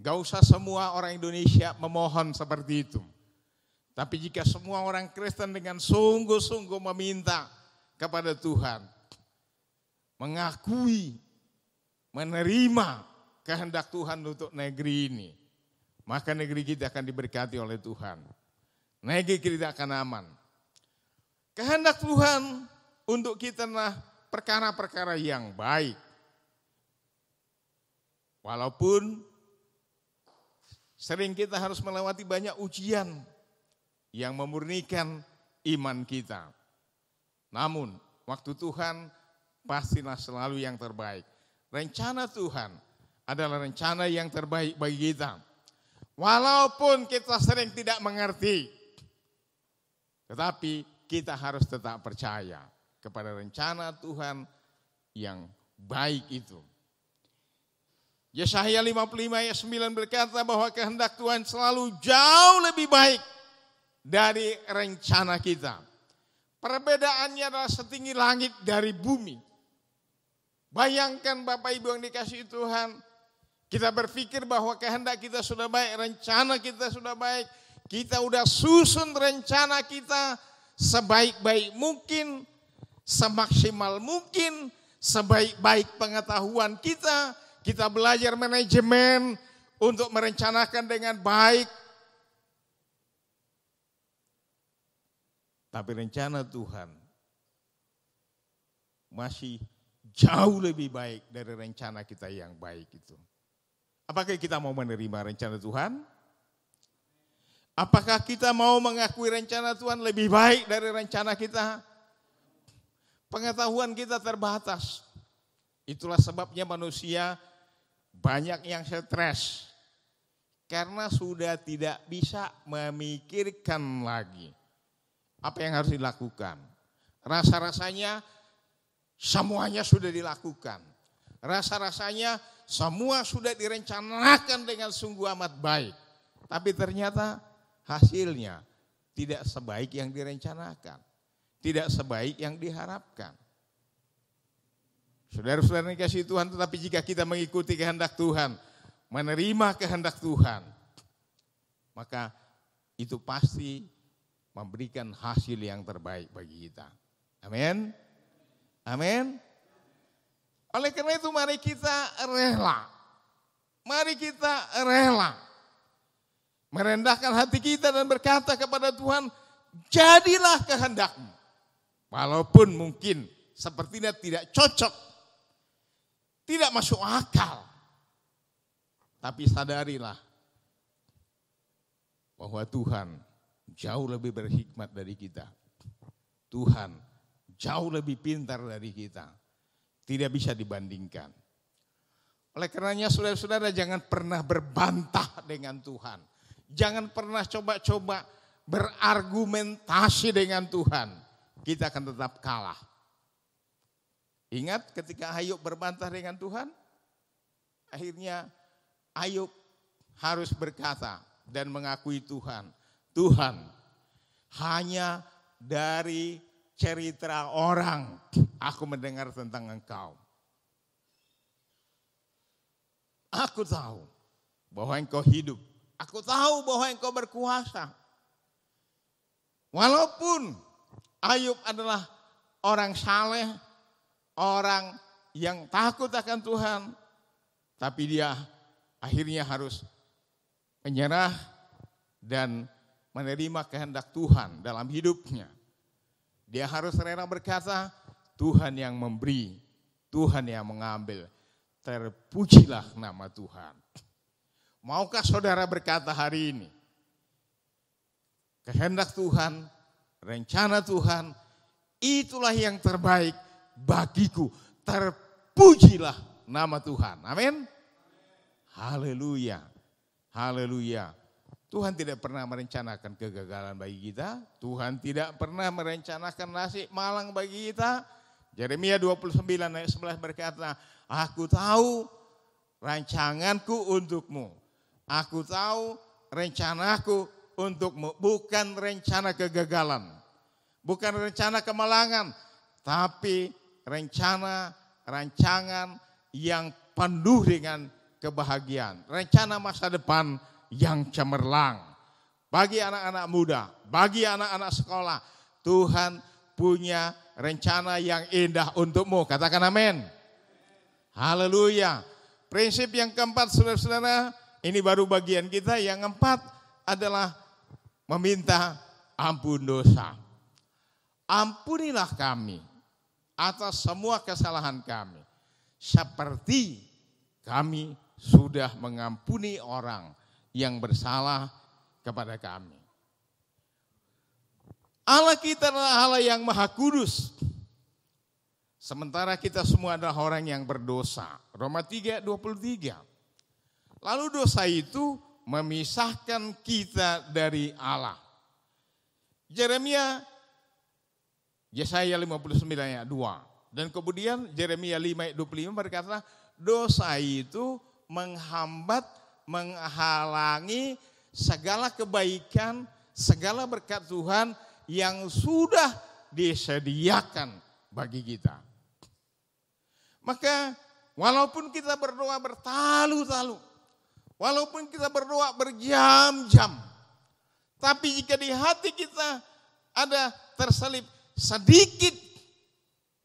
Gak usah semua orang Indonesia memohon seperti itu. Tapi jika semua orang Kristen dengan sungguh-sungguh meminta kepada Tuhan, mengakui, menerima kehendak Tuhan untuk negeri ini, maka negeri kita akan diberkati oleh Tuhan. Negeri kita akan aman. Kehendak Tuhan untuk kita adalah perkara-perkara yang baik. Walaupun sering kita harus melewati banyak ujian yang memurnikan iman kita. Namun waktu Tuhan pastilah selalu yang terbaik. Rencana Tuhan adalah rencana yang terbaik bagi kita. Walaupun kita sering tidak mengerti, tetapi kita harus tetap percaya kepada rencana Tuhan yang baik itu. Yesaya 55 ayat 9 berkata bahwa kehendak Tuhan selalu jauh lebih baik dari rencana kita. Perbedaannya adalah setinggi langit dari bumi. Bayangkan Bapak Ibu yang dikasihi Tuhan, kita berpikir bahwa kehendak kita sudah baik, rencana kita sudah baik. Kita udah susun rencana kita sebaik-baik mungkin, semaksimal mungkin, sebaik-baik pengetahuan kita. Kita belajar manajemen untuk merencanakan dengan baik. Tapi rencana Tuhan masih jauh lebih baik dari rencana kita yang baik itu. Apakah kita mau menerima rencana Tuhan? Apakah kita mau mengakui rencana Tuhan lebih baik dari rencana kita? Pengetahuan kita terbatas. Itulah sebabnya manusia banyak yang stres. Karena sudah tidak bisa memikirkan lagi apa yang harus dilakukan. Rasa-rasanya semuanya sudah dilakukan. Rasa-rasanya semua sudah direncanakan dengan sungguh amat baik. Tapi ternyata hasilnya tidak sebaik yang direncanakan. Tidak sebaik yang diharapkan. Saudara-saudara yang dikasihi Tuhan, tetapi jika kita mengikuti kehendak Tuhan, menerima kehendak Tuhan, maka itu pasti memberikan hasil yang terbaik bagi kita. Amin. Amin. Oleh karena itu mari kita rela. Mari kita rela. Merendahkan hati kita dan berkata kepada Tuhan, jadilah kehendak-Mu. Walaupun mungkin sepertinya tidak cocok, tidak masuk akal. Tapi sadarilah bahwa Tuhan jauh lebih berhikmat dari kita. Tuhan jauh lebih pintar dari kita. Tidak bisa dibandingkan. Oleh karenanya saudara-saudara jangan pernah berbantah dengan Tuhan. Jangan pernah coba-coba berargumentasi dengan Tuhan. Kita akan tetap kalah. Ingat ketika Ayub berbantah dengan Tuhan, akhirnya Ayub harus berkata dan mengakui Tuhan. Tuhan, hanya dari cerita orang aku mendengar tentang Engkau. Aku tahu bahwa Engkau hidup. Aku tahu bahwa Engkau berkuasa. Walaupun Ayub adalah orang saleh, orang yang takut akan Tuhan, tapi dia akhirnya harus menyerah dan menerima kehendak Tuhan dalam hidupnya. Dia harus rela berkata, Tuhan yang memberi, Tuhan yang mengambil. Terpujilah nama Tuhan. Maukah saudara berkata hari ini, kehendak Tuhan, rencana Tuhan, itulah yang terbaik bagiku. Terpujilah nama Tuhan. Amin. Haleluya. Haleluya. Tuhan tidak pernah merencanakan kegagalan bagi kita. Tuhan tidak pernah merencanakan nasib malang bagi kita. Yeremia 29 ayat 11 berkata, aku tahu rancanganku untukmu. Aku tahu rencanaku untukmu. Bukan rencana kegagalan. Bukan rencana kemalangan. Tapi rancangan yang penuh dengan kebahagiaan, rencana masa depan yang cemerlang. Bagi anak-anak muda, bagi anak-anak sekolah, Tuhan punya rencana yang indah untukmu. Katakan amin. Haleluya. Prinsip yang keempat, saudara-saudara, ini baru bagian kita. Yang keempat adalah meminta ampun dosa. Ampunilah kami atas semua kesalahan kami, seperti kami sudah mengampuni orang yang bersalah kepada kami. Allah kita adalah Allah yang maha kudus, sementara kita semua adalah orang yang berdosa. Roma 3:23. Lalu dosa itu memisahkan kita dari Allah. Yesaya 59 ayat 2. Dan kemudian Yeremia 5 ayat 25 berkata, dosa itu menghambat, menghalangi segala kebaikan, segala berkat Tuhan yang sudah disediakan bagi kita. Maka walaupun kita berdoa bertalu-talu, walaupun kita berdoa berjam-jam, tapi jika di hati kita ada terselip sedikit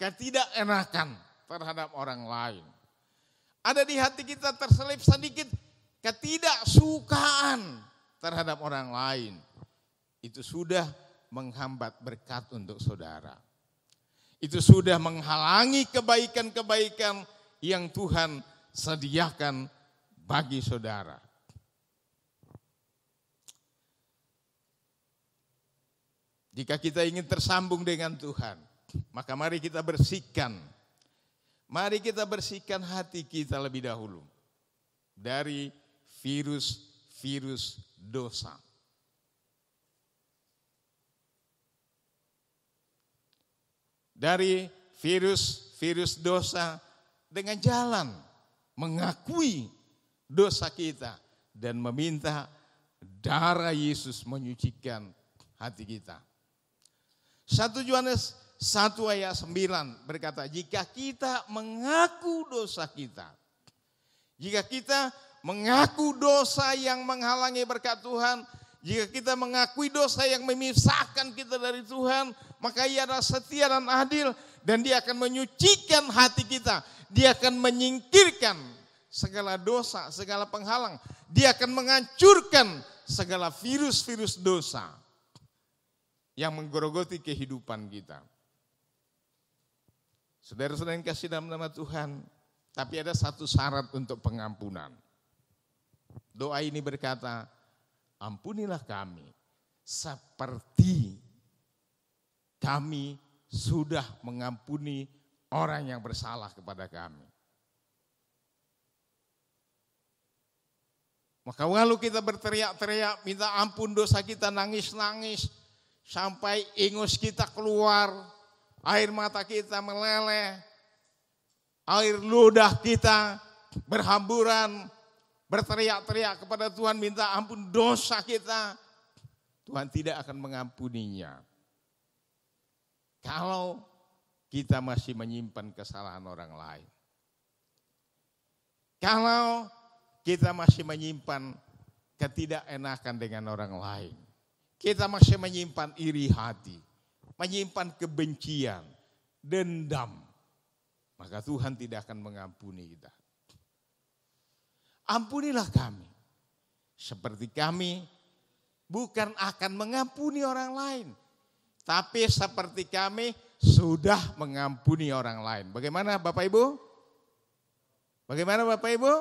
ketidakenakan terhadap orang lain, ada di hati kita terselip sedikit ketidaksukaan terhadap orang lain, itu sudah menghambat berkat untuk saudara. Itu sudah menghalangi kebaikan-kebaikan yang Tuhan sediakan bagi saudara. Jika kita ingin tersambung dengan Tuhan, maka mari kita bersihkan. Mari kita bersihkan hati kita lebih dahulu dari virus dosa. Dari virus dosa dengan jalan mengakui dosa kita dan meminta darah Yesus menyucikan hati kita. 1 Yohanes 1 ayat 9 berkata, jika kita mengaku dosa kita, jika kita mengaku dosa yang menghalangi berkat Tuhan, jika kita mengakui dosa yang memisahkan kita dari Tuhan, maka Ia adalah setia dan adil dan Dia akan menyucikan hati kita. Dia akan menyingkirkan segala dosa, segala penghalang. Dia akan menghancurkan segala virus-virus dosa yang menggerogoti kehidupan kita. Saudara-saudara yang kasih dalam nama Tuhan, tapi ada satu syarat untuk pengampunan. Doa ini berkata, ampunilah kami seperti kami sudah mengampuni orang yang bersalah kepada kami. Maka walau kita berteriak-teriak, minta ampun dosa kita, nangis-nangis, sampai ingus kita keluar, air mata kita meleleh, air ludah kita berhamburan, berteriak-teriak kepada Tuhan minta ampun dosa kita, Tuhan tidak akan mengampuninya. Kalau kita masih menyimpan kesalahan orang lain. Kalau kita masih menyimpan ketidakenakan dengan orang lain. Kita masih menyimpan iri hati, menyimpan kebencian, dendam. Maka Tuhan tidak akan mengampuni kita. Ampunilah kami, seperti kami bukan akan mengampuni orang lain, tapi seperti kami sudah mengampuni orang lain. Bagaimana Bapak Ibu? Bagaimana Bapak Ibu?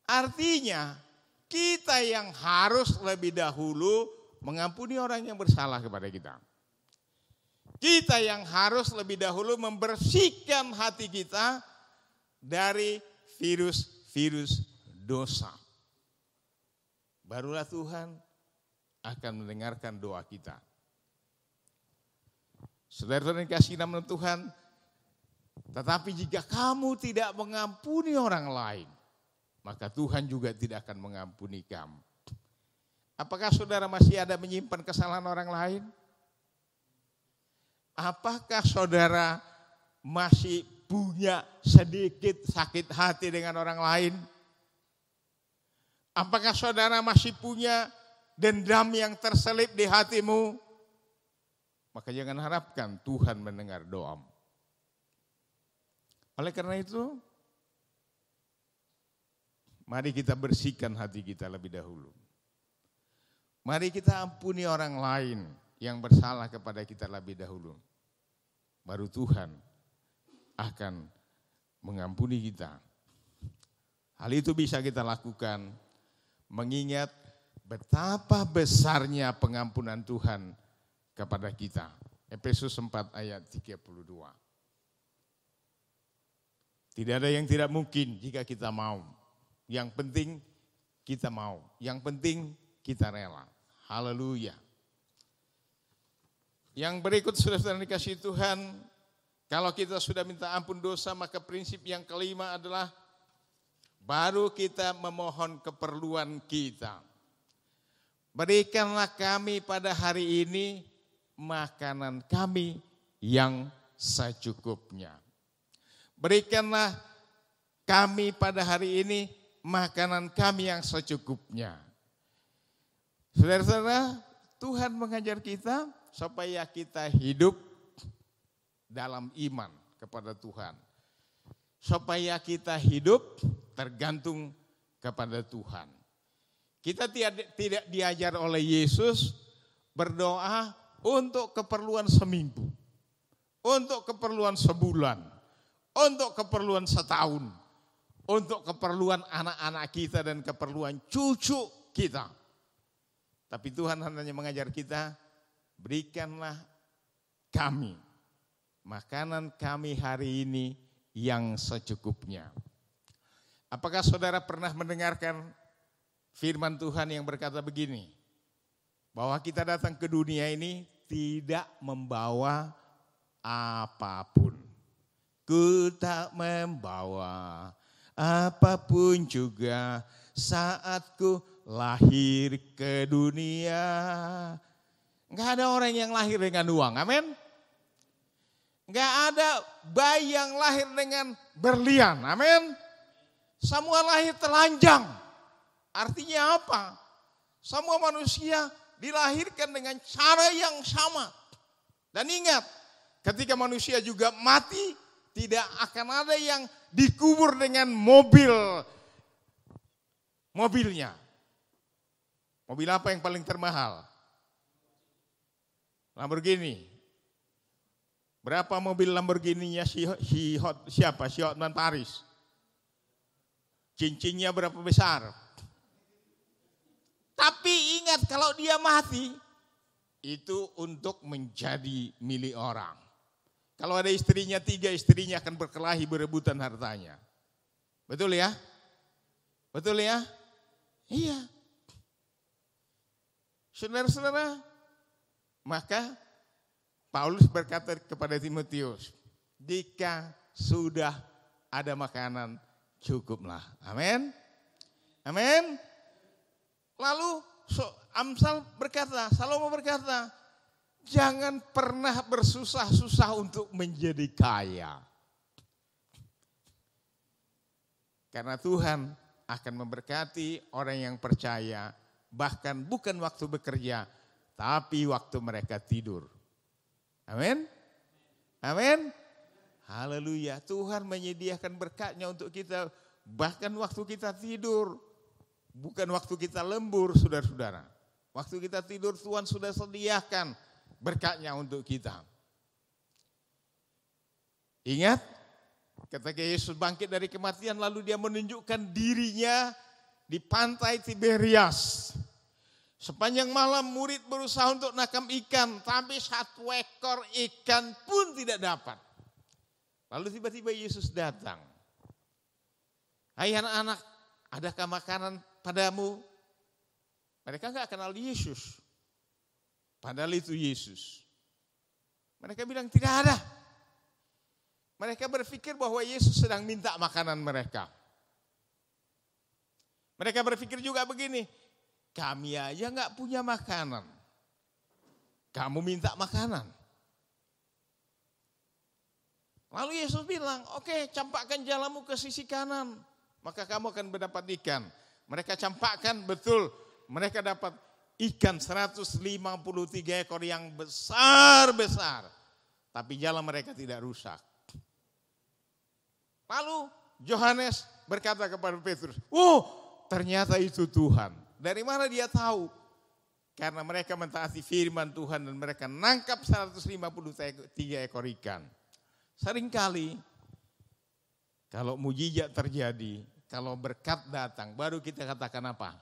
Artinya kita yang harus lebih dahulu mengampuni orang yang bersalah kepada kita. Kita yang harus lebih dahulu membersihkan hati kita dari virus dosa. Barulah Tuhan akan mendengarkan doa kita. Saudara-saudara yang kasih nama Tuhan, tetapi jika kamu tidak mengampuni orang lain, maka Tuhan juga tidak akan mengampuni kamu. Apakah saudara masih ada menyimpan kesalahan orang lain? Apakah saudara masih punya sedikit sakit hati dengan orang lain? Apakah saudara masih punya dendam yang terselip di hatimu? Maka jangan harapkan Tuhan mendengar doamu. Oleh karena itu, mari kita bersihkan hati kita lebih dahulu. Mari kita ampuni orang lain yang bersalah kepada kita lebih dahulu. Baru Tuhan akan mengampuni kita. Hal itu bisa kita lakukan mengingat betapa besarnya pengampunan Tuhan kepada kita. Efesus 4 ayat 32. Tidak ada yang tidak mungkin jika kita mau. Yang penting kita mau. Yang penting kita rela. Haleluya. Yang berikut saudara-saudara dikasihi Tuhan, kalau kita sudah minta ampun dosa, maka prinsip yang kelima adalah baru kita memohon keperluan kita. Berikanlah kami pada hari ini makanan kami yang secukupnya. Berikanlah kami pada hari ini makanan kami yang secukupnya. Saudara-saudara, Tuhan mengajar kita supaya kita hidup dalam iman kepada Tuhan. Supaya kita hidup tergantung kepada Tuhan. Kita tidak diajar oleh Yesus berdoa untuk keperluan seminggu, untuk keperluan sebulan, untuk keperluan setahun, untuk keperluan anak-anak kita dan keperluan cucu kita. Tapi Tuhan hanya mengajar kita, berikanlah kami makanan kami hari ini yang secukupnya. Apakah saudara pernah mendengarkan firman Tuhan yang berkata begini, bahwa kita datang ke dunia ini tidak membawa apapun. Ku tak membawa apapun juga saat ku lahir ke dunia. Enggak ada orang yang lahir dengan uang, amin. Enggak ada bayi yang lahir dengan berlian, amin. Semua lahir telanjang. Artinya apa? Semua manusia dilahirkan dengan cara yang sama. Dan ingat, ketika manusia juga mati, tidak akan ada yang dikubur dengan mobilnya. Mobil apa yang paling termahal? Lamborghini. Berapa mobil Lamborghini-nya siapa? Si Hotman Paris. Cincinnya berapa besar? Tapi ingat, kalau dia mati, itu untuk menjadi milik orang. Kalau ada istrinya 3, istrinya akan berkelahi berebutan hartanya. Betul ya? Betul ya? Iya. Saudara-saudara, maka Paulus berkata kepada Timotius, jika sudah ada makanan, cukuplah. Amin. Amin. Lalu Salomo berkata, jangan pernah bersusah-susah untuk menjadi kaya. Karena Tuhan akan memberkati orang yang percaya, bahkan bukan waktu bekerja, tapi waktu mereka tidur. Amin. Amin. Haleluya. Tuhan menyediakan berkatnya untuk kita, bahkan waktu kita tidur. Bukan waktu kita lembur, saudara-saudara. Waktu kita tidur Tuhan sudah sediakan berkatnya untuk kita. Ingat, ketika Yesus bangkit dari kematian, lalu dia menunjukkan dirinya di pantai Tiberias. Sepanjang malam murid berusaha untuk nakam ikan, tapi 1 ekor ikan pun tidak dapat. Lalu tiba-tiba Yesus datang. Hai anak-anak, adakah makanan padamu? Mereka enggak kenal Yesus. Padahal itu Yesus. Mereka bilang tidak ada. Mereka berpikir bahwa Yesus sedang minta makanan mereka. Mereka berpikir juga begini, kami aja enggak punya makanan. Kamu minta makanan. Lalu Yesus bilang, oke, campakkan jalamu ke sisi kanan, maka kamu akan mendapat ikan. Mereka campakkan, betul. Mereka dapat ikan 153 ekor yang besar-besar. Tapi jalan mereka tidak rusak. Lalu Yohanes berkata kepada Petrus, "Oh, ternyata itu Tuhan." Dari mana dia tahu? Karena mereka mentaati firman Tuhan dan mereka nangkap 153 ekor ikan. Seringkali kalau mujizat terjadi, kalau berkat datang, baru kita katakan apa?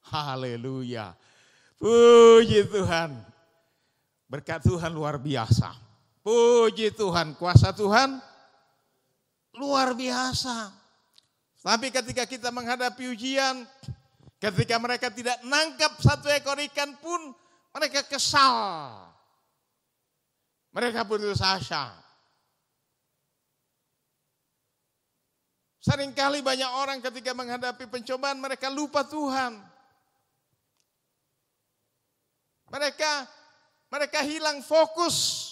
Haleluya. Puji Tuhan. Berkat Tuhan luar biasa. Puji Tuhan, kuasa Tuhan luar biasa. Tapi ketika kita menghadapi ujian, ketika mereka tidak nangkap satu ekor ikan pun, mereka kesal. Mereka putus asa. Seringkali banyak orang ketika menghadapi pencobaan, mereka lupa Tuhan. Mereka hilang fokus.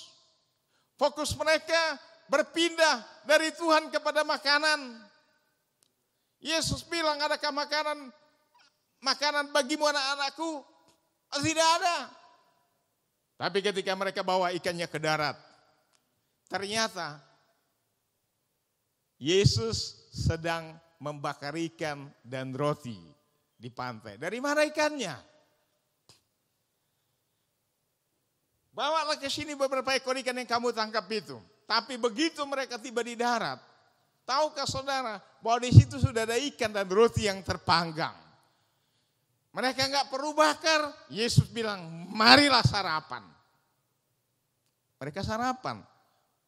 Fokus mereka berpindah dari Tuhan kepada makanan. Yesus bilang, adakah makanan bagimu anak-anakku? Tidak ada. Tapi ketika mereka bawa ikannya ke darat, ternyata Yesus sedang membakar ikan dan roti di pantai. Dari mana ikannya? Bawalah ke sini beberapa ekor ikan yang kamu tangkap itu. Tapi begitu mereka tiba di darat, tahukah saudara bahwa di situ sudah ada ikan dan roti yang terpanggang. Mereka enggak perlu bakar. Yesus bilang, marilah sarapan. Mereka sarapan.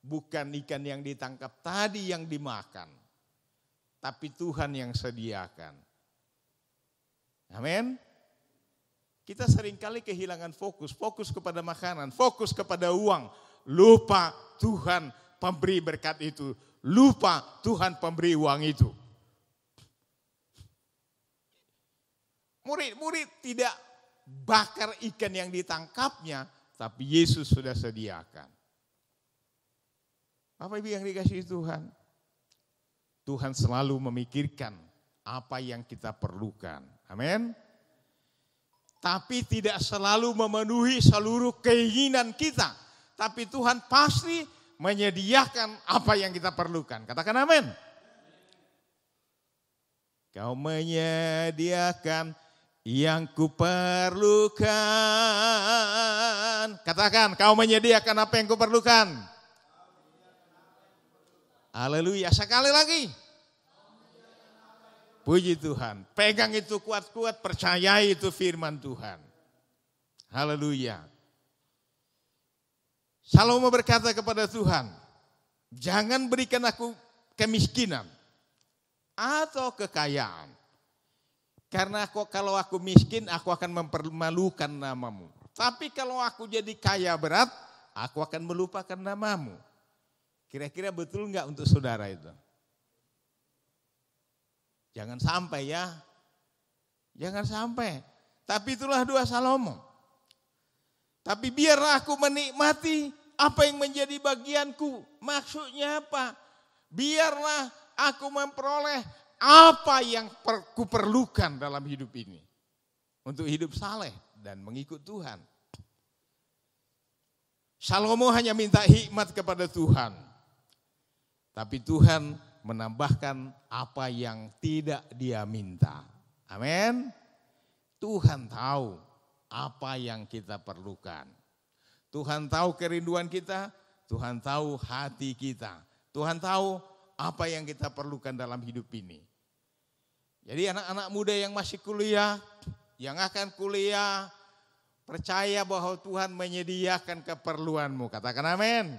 Bukan ikan yang ditangkap tadi yang dimakan. Tapi Tuhan yang sediakan. Amin. Kita seringkali kehilangan fokus. Fokus kepada makanan, fokus kepada uang. Lupa Tuhan pemberi berkat itu. Lupa Tuhan pemberi uang itu. Murid-murid tidak bakar ikan yang ditangkapnya, tapi Yesus sudah sediakan. Bapak Ibu yang dikasihi Tuhan, Tuhan selalu memikirkan apa yang kita perlukan. Amin. Tapi tidak selalu memenuhi seluruh keinginan kita. Tapi Tuhan pasti menyediakan apa yang kita perlukan. Katakan amin. Kau menyediakan yang kuperlukan. Katakan, kau menyediakan apa yang kuperlukan. Haleluya, sekali lagi. Puji Tuhan, pegang itu kuat-kuat, percayai itu firman Tuhan. Haleluya. Salomo berkata kepada Tuhan, jangan berikan aku kemiskinan atau kekayaan. Karena kalau aku miskin, aku akan mempermalukan namamu. Tapi kalau aku jadi kaya berat, aku akan melupakan namamu. Kira-kira betul enggak untuk saudara itu? Jangan sampai ya. Jangan sampai. Tapi itulah doa Salomo. Tapi biarlah aku menikmati apa yang menjadi bagianku. Maksudnya apa? Biarlah aku memperoleh apa yang kuperlukan dalam hidup ini. Untuk hidup saleh dan mengikut Tuhan. Salomo hanya minta hikmat kepada Tuhan. Tapi Tuhan menambahkan apa yang tidak dia minta. Amin. Tuhan tahu apa yang kita perlukan. Tuhan tahu kerinduan kita, Tuhan tahu hati kita. Tuhan tahu apa yang kita perlukan dalam hidup ini. Jadi anak-anak muda yang masih kuliah, yang akan kuliah, percaya bahwa Tuhan menyediakan keperluanmu. Katakan amin.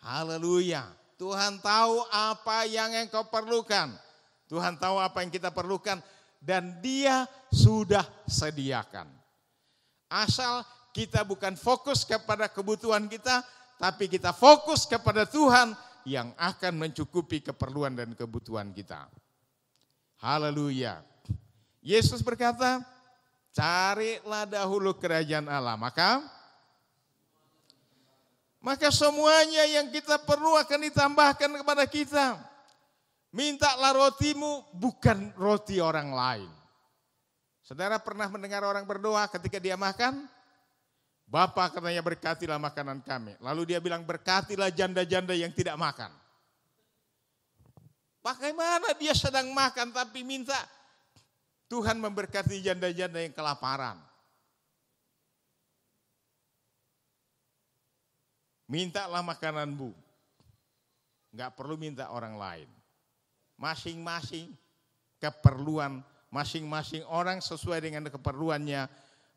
Haleluya. Tuhan tahu apa yang engkau perlukan. Tuhan tahu apa yang kita perlukan dan Dia sudah sediakan. Asal kita bukan fokus kepada kebutuhan kita, tapi kita fokus kepada Tuhan yang akan mencukupi keperluan dan kebutuhan kita. Haleluya. Yesus berkata, carilah dahulu kerajaan Allah, maka semuanya yang kita perlu akan ditambahkan kepada kita. Mintalah rotimu bukan roti orang lain. Saudara pernah mendengar orang berdoa ketika dia makan? Bapa katanya berkatilah makanan kami. Lalu dia bilang berkatilah janda-janda yang tidak makan. Bagaimana dia sedang makan tapi minta Tuhan memberkati janda-janda yang kelaparan. Mintalah makananmu. Enggak perlu minta orang lain. Masing-masing keperluan, masing-masing orang sesuai dengan keperluannya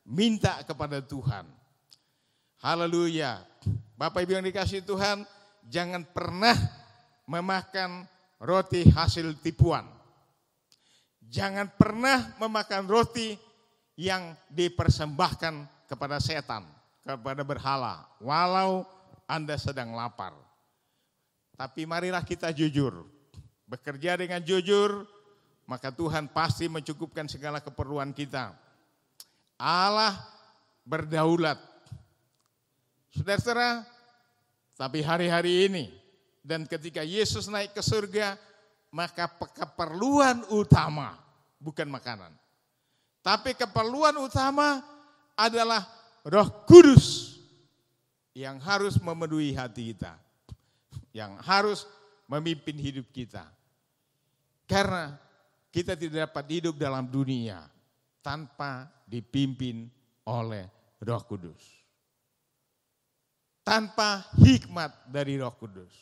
minta kepada Tuhan. Haleluya. Bapak Ibu yang dikasihi Tuhan, jangan pernah memakan roti hasil tipuan. Jangan pernah memakan roti yang dipersembahkan kepada setan, kepada berhala, walau Anda sedang lapar. Tapi marilah kita jujur, bekerja dengan jujur, maka Tuhan pasti mencukupkan segala keperluan kita. Allah berdaulat. Saudara-saudara, tapi hari-hari ini dan ketika Yesus naik ke surga, maka keperluan utama bukan makanan. Tapi keperluan utama adalah Roh Kudus yang harus memenuhi hati kita. Yang harus memimpin hidup kita. Karena kita tidak dapat hidup dalam dunia tanpa dipimpin oleh Roh Kudus. Tanpa hikmat dari Roh Kudus.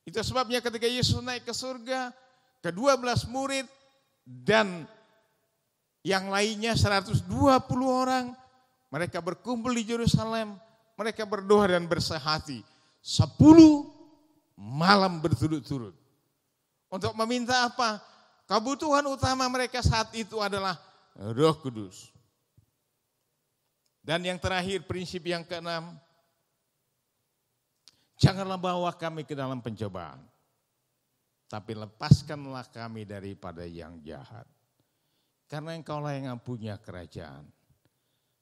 Itu sebabnya ketika Yesus naik ke surga, ke-12 murid dan yang lainnya 120 orang, mereka berkumpul di Yerusalem, mereka berdoa dan bersehati 10 malam berturut-turut. Untuk meminta apa? Kebutuhan utama mereka saat itu adalah Roh Kudus. Dan yang terakhir, prinsip yang keenam, janganlah bawa kami ke dalam pencobaan, tapi lepaskanlah kami daripada yang jahat. Karena Engkaulah yang punya kerajaan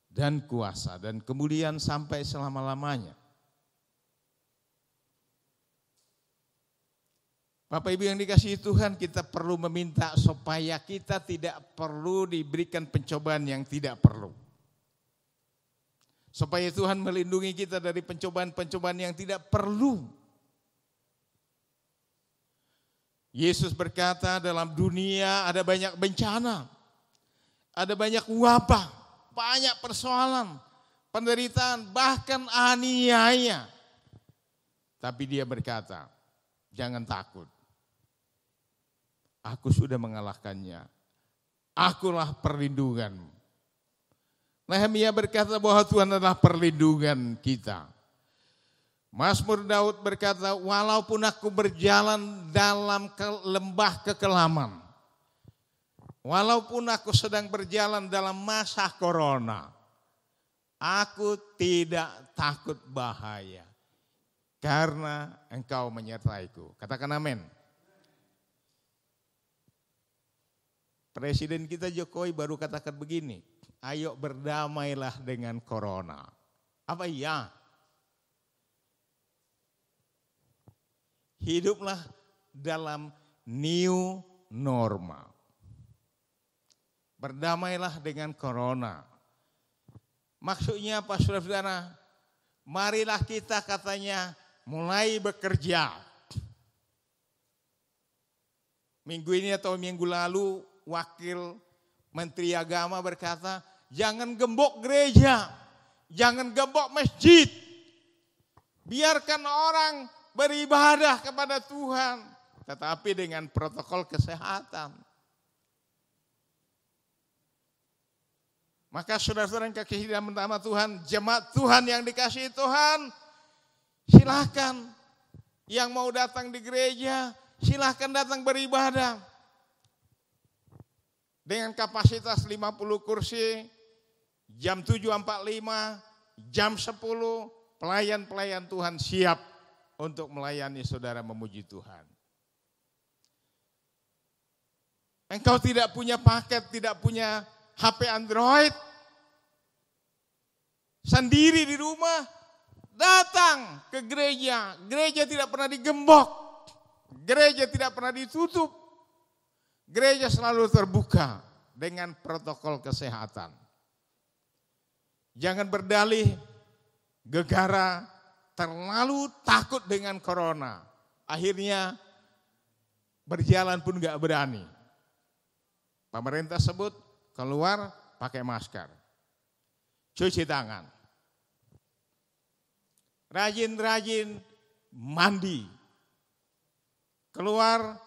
dan kuasa dan kemudian sampai selama-lamanya. Bapak Ibu yang dikasihi Tuhan, kita perlu meminta supaya kita tidak perlu diberikan pencobaan yang tidak perlu. Supaya Tuhan melindungi kita dari pencobaan-pencobaan yang tidak perlu. Yesus berkata dalam dunia ada banyak bencana, ada banyak wabah, banyak persoalan, penderitaan, bahkan aniaya. Tapi dia berkata, jangan takut. Aku sudah mengalahkannya. Akulah perlindunganmu. Nehemia berkata bahwa Tuhan adalah perlindungan kita. Mazmur Daud berkata, walaupun aku berjalan dalam lembah kekelaman, walaupun aku sedang berjalan dalam masa corona, aku tidak takut bahaya, karena Engkau menyertaiku. Katakan amin. Presiden kita Jokowi baru katakan begini, ayo berdamailah dengan corona. Apa iya? Hiduplah dalam new normal. Berdamailah dengan corona. Maksudnya apa saudara-saudara? Marilah kita katanya mulai bekerja. Minggu ini atau minggu lalu Wakil Menteri Agama berkata, jangan gembok gereja, jangan gembok masjid. Biarkan orang beribadah kepada Tuhan, tetapi dengan protokol kesehatan. Maka saudara-saudara yang kekasih dalam nama Tuhan, jemaat Tuhan yang dikasihi Tuhan, silakan yang mau datang di gereja, silakan datang beribadah. Dengan kapasitas 50 kursi, jam 7.45, jam 10, pelayan-pelayan Tuhan siap untuk melayani saudara memuji Tuhan. Engkau tidak punya paket, tidak punya HP Android, sendiri di rumah, datang ke gereja. Gereja tidak pernah digembok, Gereja tidak pernah ditutup. Gereja selalu terbuka dengan protokol kesehatan. Jangan berdalih gegara, terlalu takut dengan corona. Akhirnya berjalan pun gak berani. Pemerintah sebut keluar pakai masker. Cuci tangan. Rajin-rajin mandi. Keluar,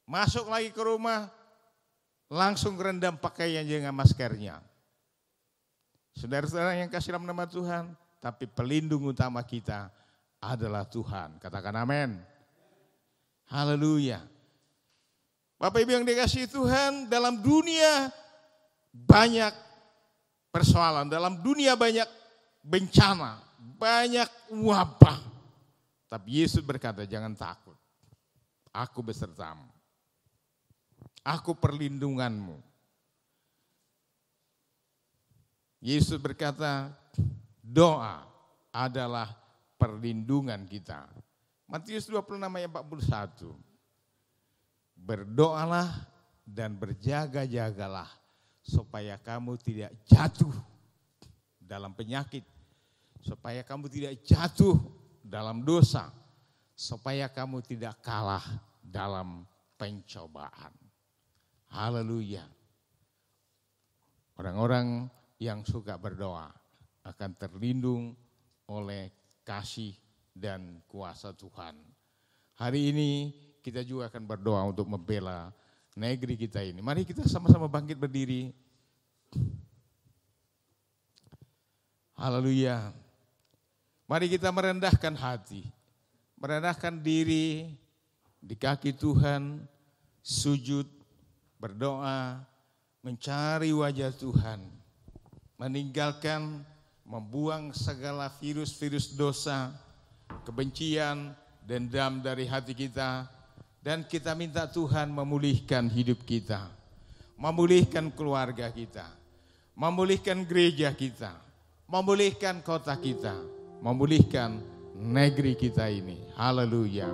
masuk lagi ke rumah, langsung rendam pakaian dengan maskernya. Saudara-saudara yang kasih dalam nama Tuhan, tapi pelindung utama kita adalah Tuhan. Katakan amin. Haleluya. Bapak Ibu yang dikasihi Tuhan, dalam dunia banyak persoalan, dalam dunia banyak bencana, banyak wabah. Tapi Yesus berkata, jangan takut. Aku besertamu. Aku perlindunganmu. Yesus berkata, doa adalah perlindungan kita. Matius 26 ayat 41. Berdoalah dan berjaga-jagalah supaya kamu tidak jatuh dalam penyakit, supaya kamu tidak jatuh dalam dosa, supaya kamu tidak kalah dalam pencobaan. Haleluya. Orang-orang yang suka berdoa akan terlindung oleh kasih dan kuasa Tuhan. Hari ini kita juga akan berdoa untuk membela negeri kita ini. Mari kita sama-sama bangkit berdiri. Haleluya. Mari kita merendahkan hati, merendahkan diri di kaki Tuhan, sujud, berdoa, mencari wajah Tuhan, meninggalkan, membuang segala virus-virus dosa, kebencian, dendam dari hati kita, dan kita minta Tuhan memulihkan hidup kita, memulihkan keluarga kita, memulihkan gereja kita, memulihkan kota kita, memulihkan negeri kita ini. Haleluya.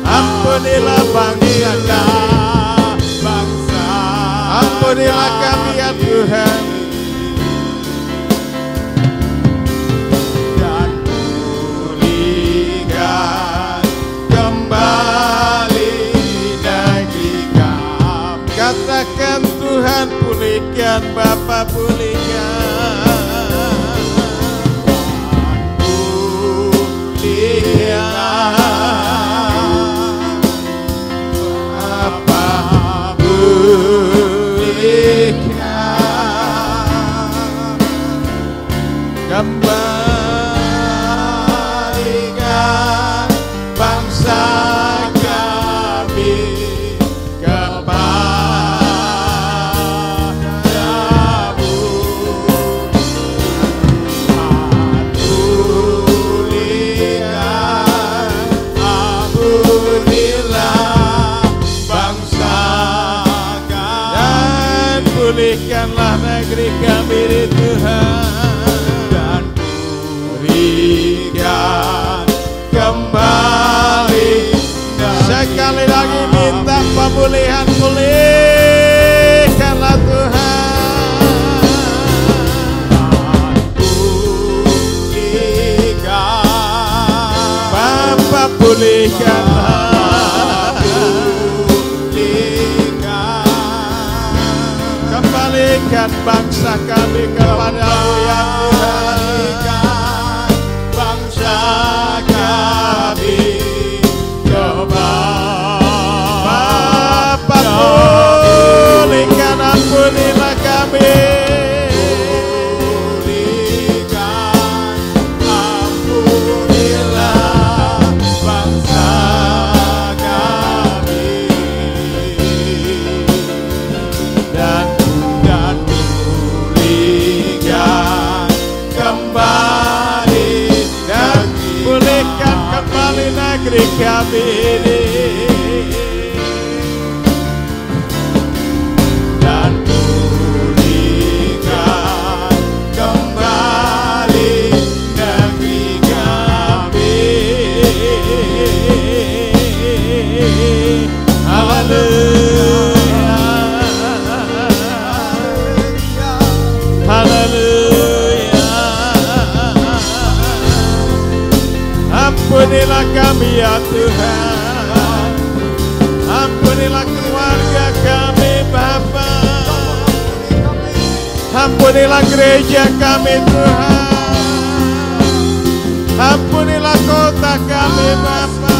Ampunilah bangsa, ampunilah kami ya Tuhan, dan pulihkan kembali negeri kami. Katakan Tuhan, pulihkan Bapa, pulihkan, pulihkan. kami kepadamu. Ampunilah bangsa kami dan pulihkanlah negeri kami di Tuhan, dan berikan kembali. Sekali lagi minta pemulihan, pulihkanlah Tuhan. Bapa pulihkanlah, kembalikan bangsa kami kepada-Mu ya Tuhan. Bangsa kami Bapa pulihkan, ampunilah kami. Ampunilah bangsa kami, dan pulihkan kembali, dan pulihkan kembali negeri kami ini. Dan pulihkan kembali negeri kami. Haleluya, haleluya. Ampunilah kami ya Tuhan, ampunilah keluarga kami Bapa, ampunilah gereja kami Tuhan, ampunilah kota kami Bapa,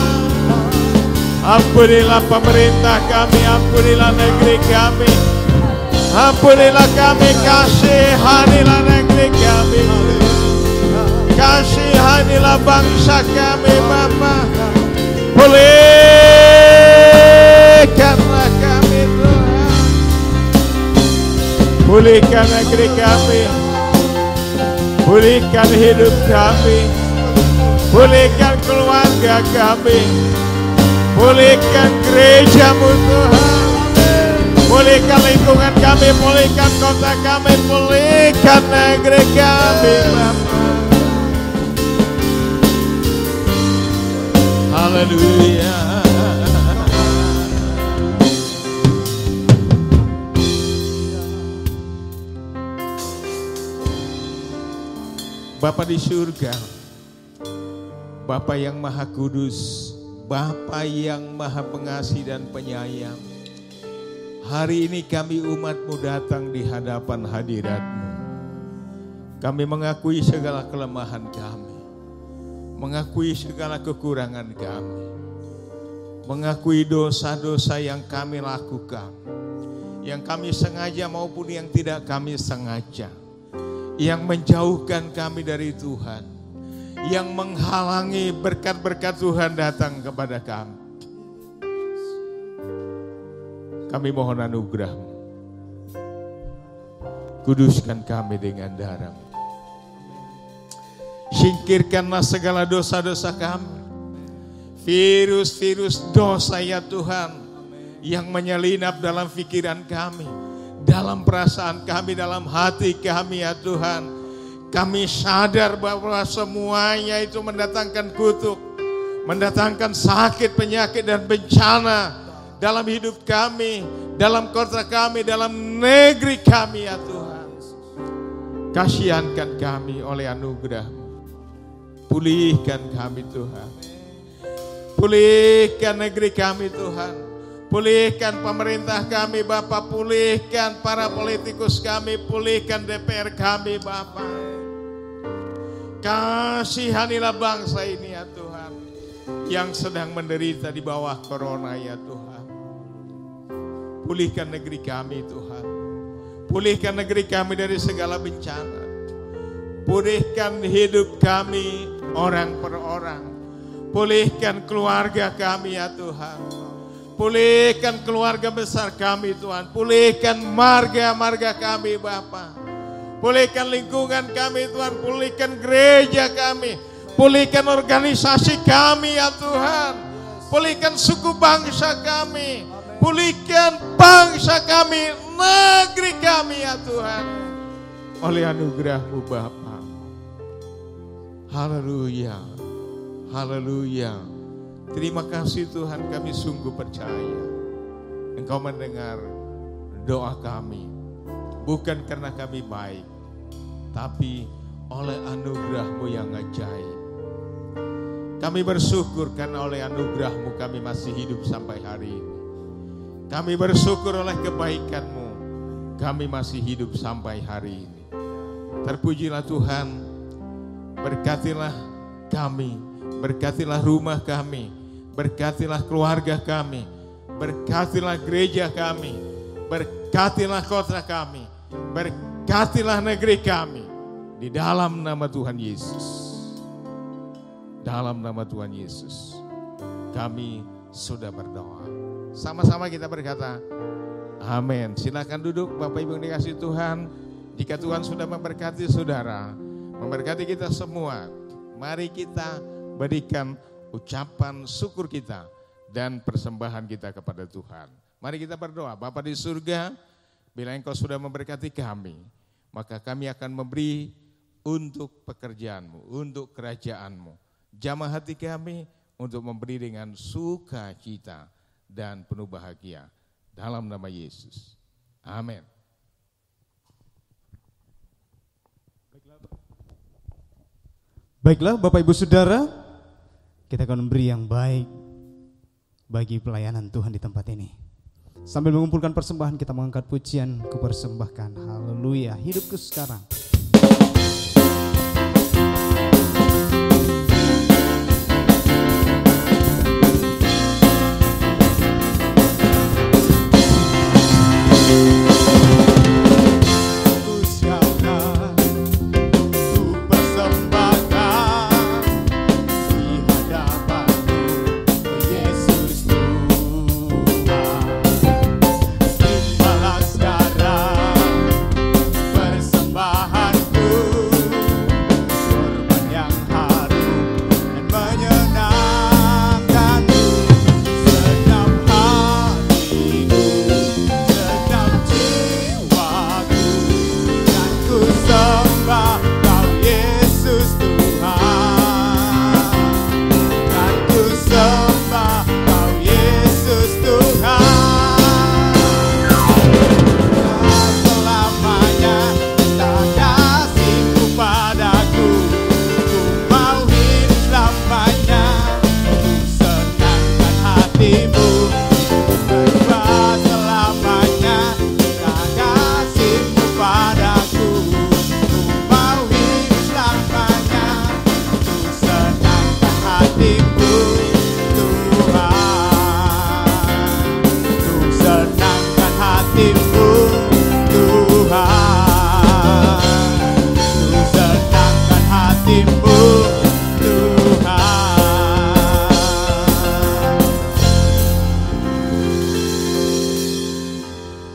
ampunilah pemerintah kami, ampunilah negeri kami, ampunilah kami, kasihanilah negeri kami, kasihanilah bangsa kami Bapa, pulihkanlah kami Tuhan, pulihkan negeri kami, pulihkan hidup kami, pulihkan keluarga kami, pulihkan gereja-Mu Tuhan, pulihkan lingkungan kami, pulihkan kota kami, pulihkan negeri kami Bapa. Haleluya. Bapa di surga, Bapa yang Maha Kudus, Bapa yang Maha Pengasih dan Penyayang, hari ini kami umat-Mu datang di hadapan hadirat-Mu. Kami mengakui segala kelemahan kami, mengakui segala kekurangan kami, mengakui dosa-dosa yang kami lakukan, yang kami sengaja maupun yang tidak kami sengaja, yang menjauhkan kami dari Tuhan, yang menghalangi berkat-berkat Tuhan datang kepada kami. Kami mohon anugerah-Mu, kuduskan kami dengan darah-Mu. Singkirkanlah segala dosa-dosa kami, virus-virus dosa ya Tuhan, yang menyelinap dalam pikiran kami, dalam perasaan kami, dalam hati kami ya Tuhan. Kami sadar bahwa semuanya itu mendatangkan kutuk, mendatangkan sakit, penyakit dan bencana dalam hidup kami, dalam kota kami, dalam negeri kami ya Tuhan. Kasihankan kami oleh anugerah-Mu. Pulihkan kami Tuhan, pulihkan negeri kami Tuhan, pulihkan pemerintah kami Bapa, pulihkan para politikus kami, pulihkan DPR kami Bapa. Kasihanilah bangsa ini ya Tuhan, yang sedang menderita di bawah corona ya Tuhan. Pulihkan negeri kami Tuhan, pulihkan negeri kami dari segala bencana, pulihkan hidup kami orang per orang, pulihkan keluarga kami ya Tuhan, Pulihkan keluarga besar kami Tuhan. Pulihkan marga-marga kami Bapa. Pulihkan lingkungan kami Tuhan. Pulihkan gereja kami. Pulihkan organisasi kami ya Tuhan. Pulihkan suku bangsa kami. Pulihkan bangsa kami. Negeri kami ya Tuhan. Oleh anugerah-Mu Bapa. Haleluya. Haleluya. Terima kasih Tuhan, kami sungguh percaya Engkau mendengar doa kami. Bukan karena kami baik, tapi oleh anugerah-Mu yang ajaib. Kami bersyukur karena oleh anugerah-Mu kami masih hidup sampai hari ini. Kami bersyukur oleh kebaikan-Mu kami masih hidup sampai hari ini. Terpujilah Tuhan, berkatilah kami, berkatilah rumah kami, berkatilah keluarga kami, berkatilah gereja kami, berkatilah kota kami, berkatilah negeri kami. Di dalam nama Tuhan Yesus. Dalam nama Tuhan Yesus. Kami sudah berdoa. Sama-sama kita berkata, amin. Silakan duduk Bapak Ibu yang dikasihi Tuhan. Jika Tuhan sudah memberkati saudara, memberkati kita semua, mari kita berikan ucapan syukur kita dan persembahan kita kepada Tuhan. Mari kita berdoa. Bapa di surga, bila Engkau sudah memberkati kami, maka kami akan memberi untuk pekerjaan-Mu, untuk kerajaan-Mu. Jamah hati kami untuk memberi dengan sukacita dan penuh bahagia. Dalam nama Yesus. Amin. Baiklah Bapak Ibu Saudara, kita akan memberi yang baik bagi pelayanan Tuhan di tempat ini. Sambil mengumpulkan persembahan, kita mengangkat pujian kupersembahkan. Haleluya, hidupku sekarang.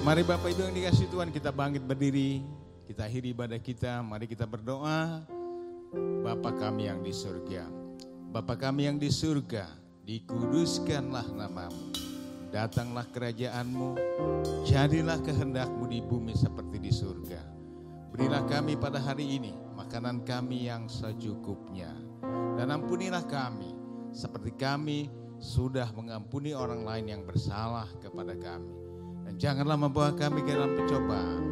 Mari Bapak Ibu yang dikasihi Tuhan, kita bangkit berdiri, kita akhiri ibadah kita, mari kita berdoa. Bapa kami yang di surga, Bapa kami yang di surga, dikuduskanlah nama-Mu, datanglah kerajaan-Mu, jadilah kehendak-Mu di bumi seperti di surga. Berilah kami pada hari ini makanan kami yang secukupnya, dan ampunilah kami seperti kami sudah mengampuni orang lain yang bersalah kepada kami. Dan janganlah membawa kami ke dalam pencobaan,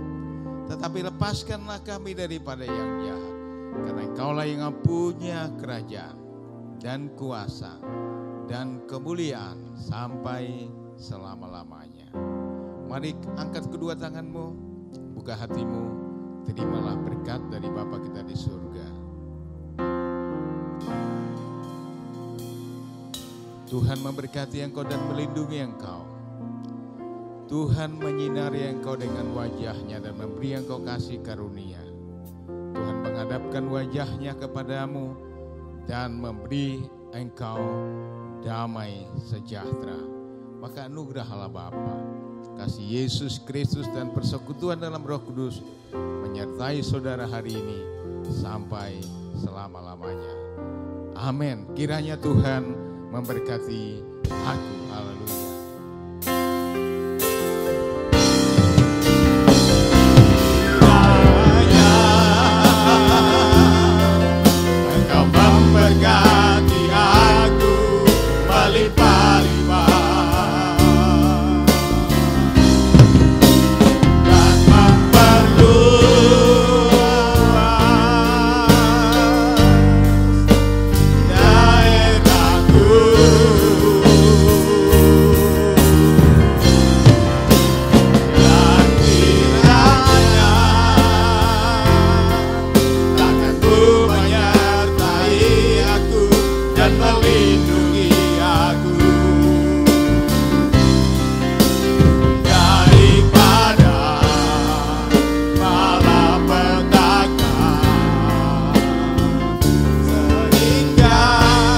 tetapi lepaskanlah kami daripada yang jahat. Karena Engkaulah yang punya kerajaan dan kuasa dan kemuliaan sampai selama-lamanya. Mari angkat kedua tanganmu, buka hatimu, terimalah berkat dari Bapa kita di surga. Tuhan memberkati engkau dan melindungi engkau. Tuhan menyinari engkau dengan wajah-Nya dan memberi engkau kasih karunia. Tuhan menghadapkan wajah-Nya kepadamu dan memberi engkau damai sejahtera. maka anugerah Allah Bapa, kasih Yesus Kristus dan persekutuan dalam Roh Kudus menyertai saudara hari ini sampai selama-lamanya. Amin. Kiranya Tuhan memberkati aku. Haleluya. Engkau memberkati aku melimpah-limpah dan memperluas daerahku. Dan kiranya tanganmu menyertai aku dan melindungi aku daripada malapetaka, sehingga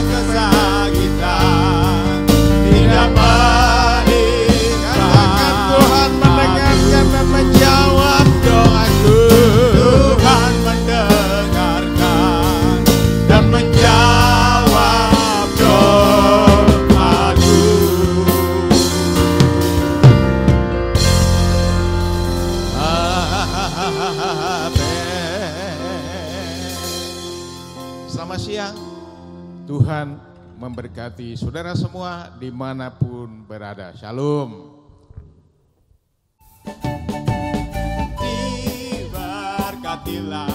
kesakitan tidak meninggalkan. Tuhan mendengarkan dan menjawab doaku. Tuhan mendengarkan dan menjawab doaku. Selamat siang. Tuhan memberkati saudara semua dimanapun berada. Shalom. Diberkatilah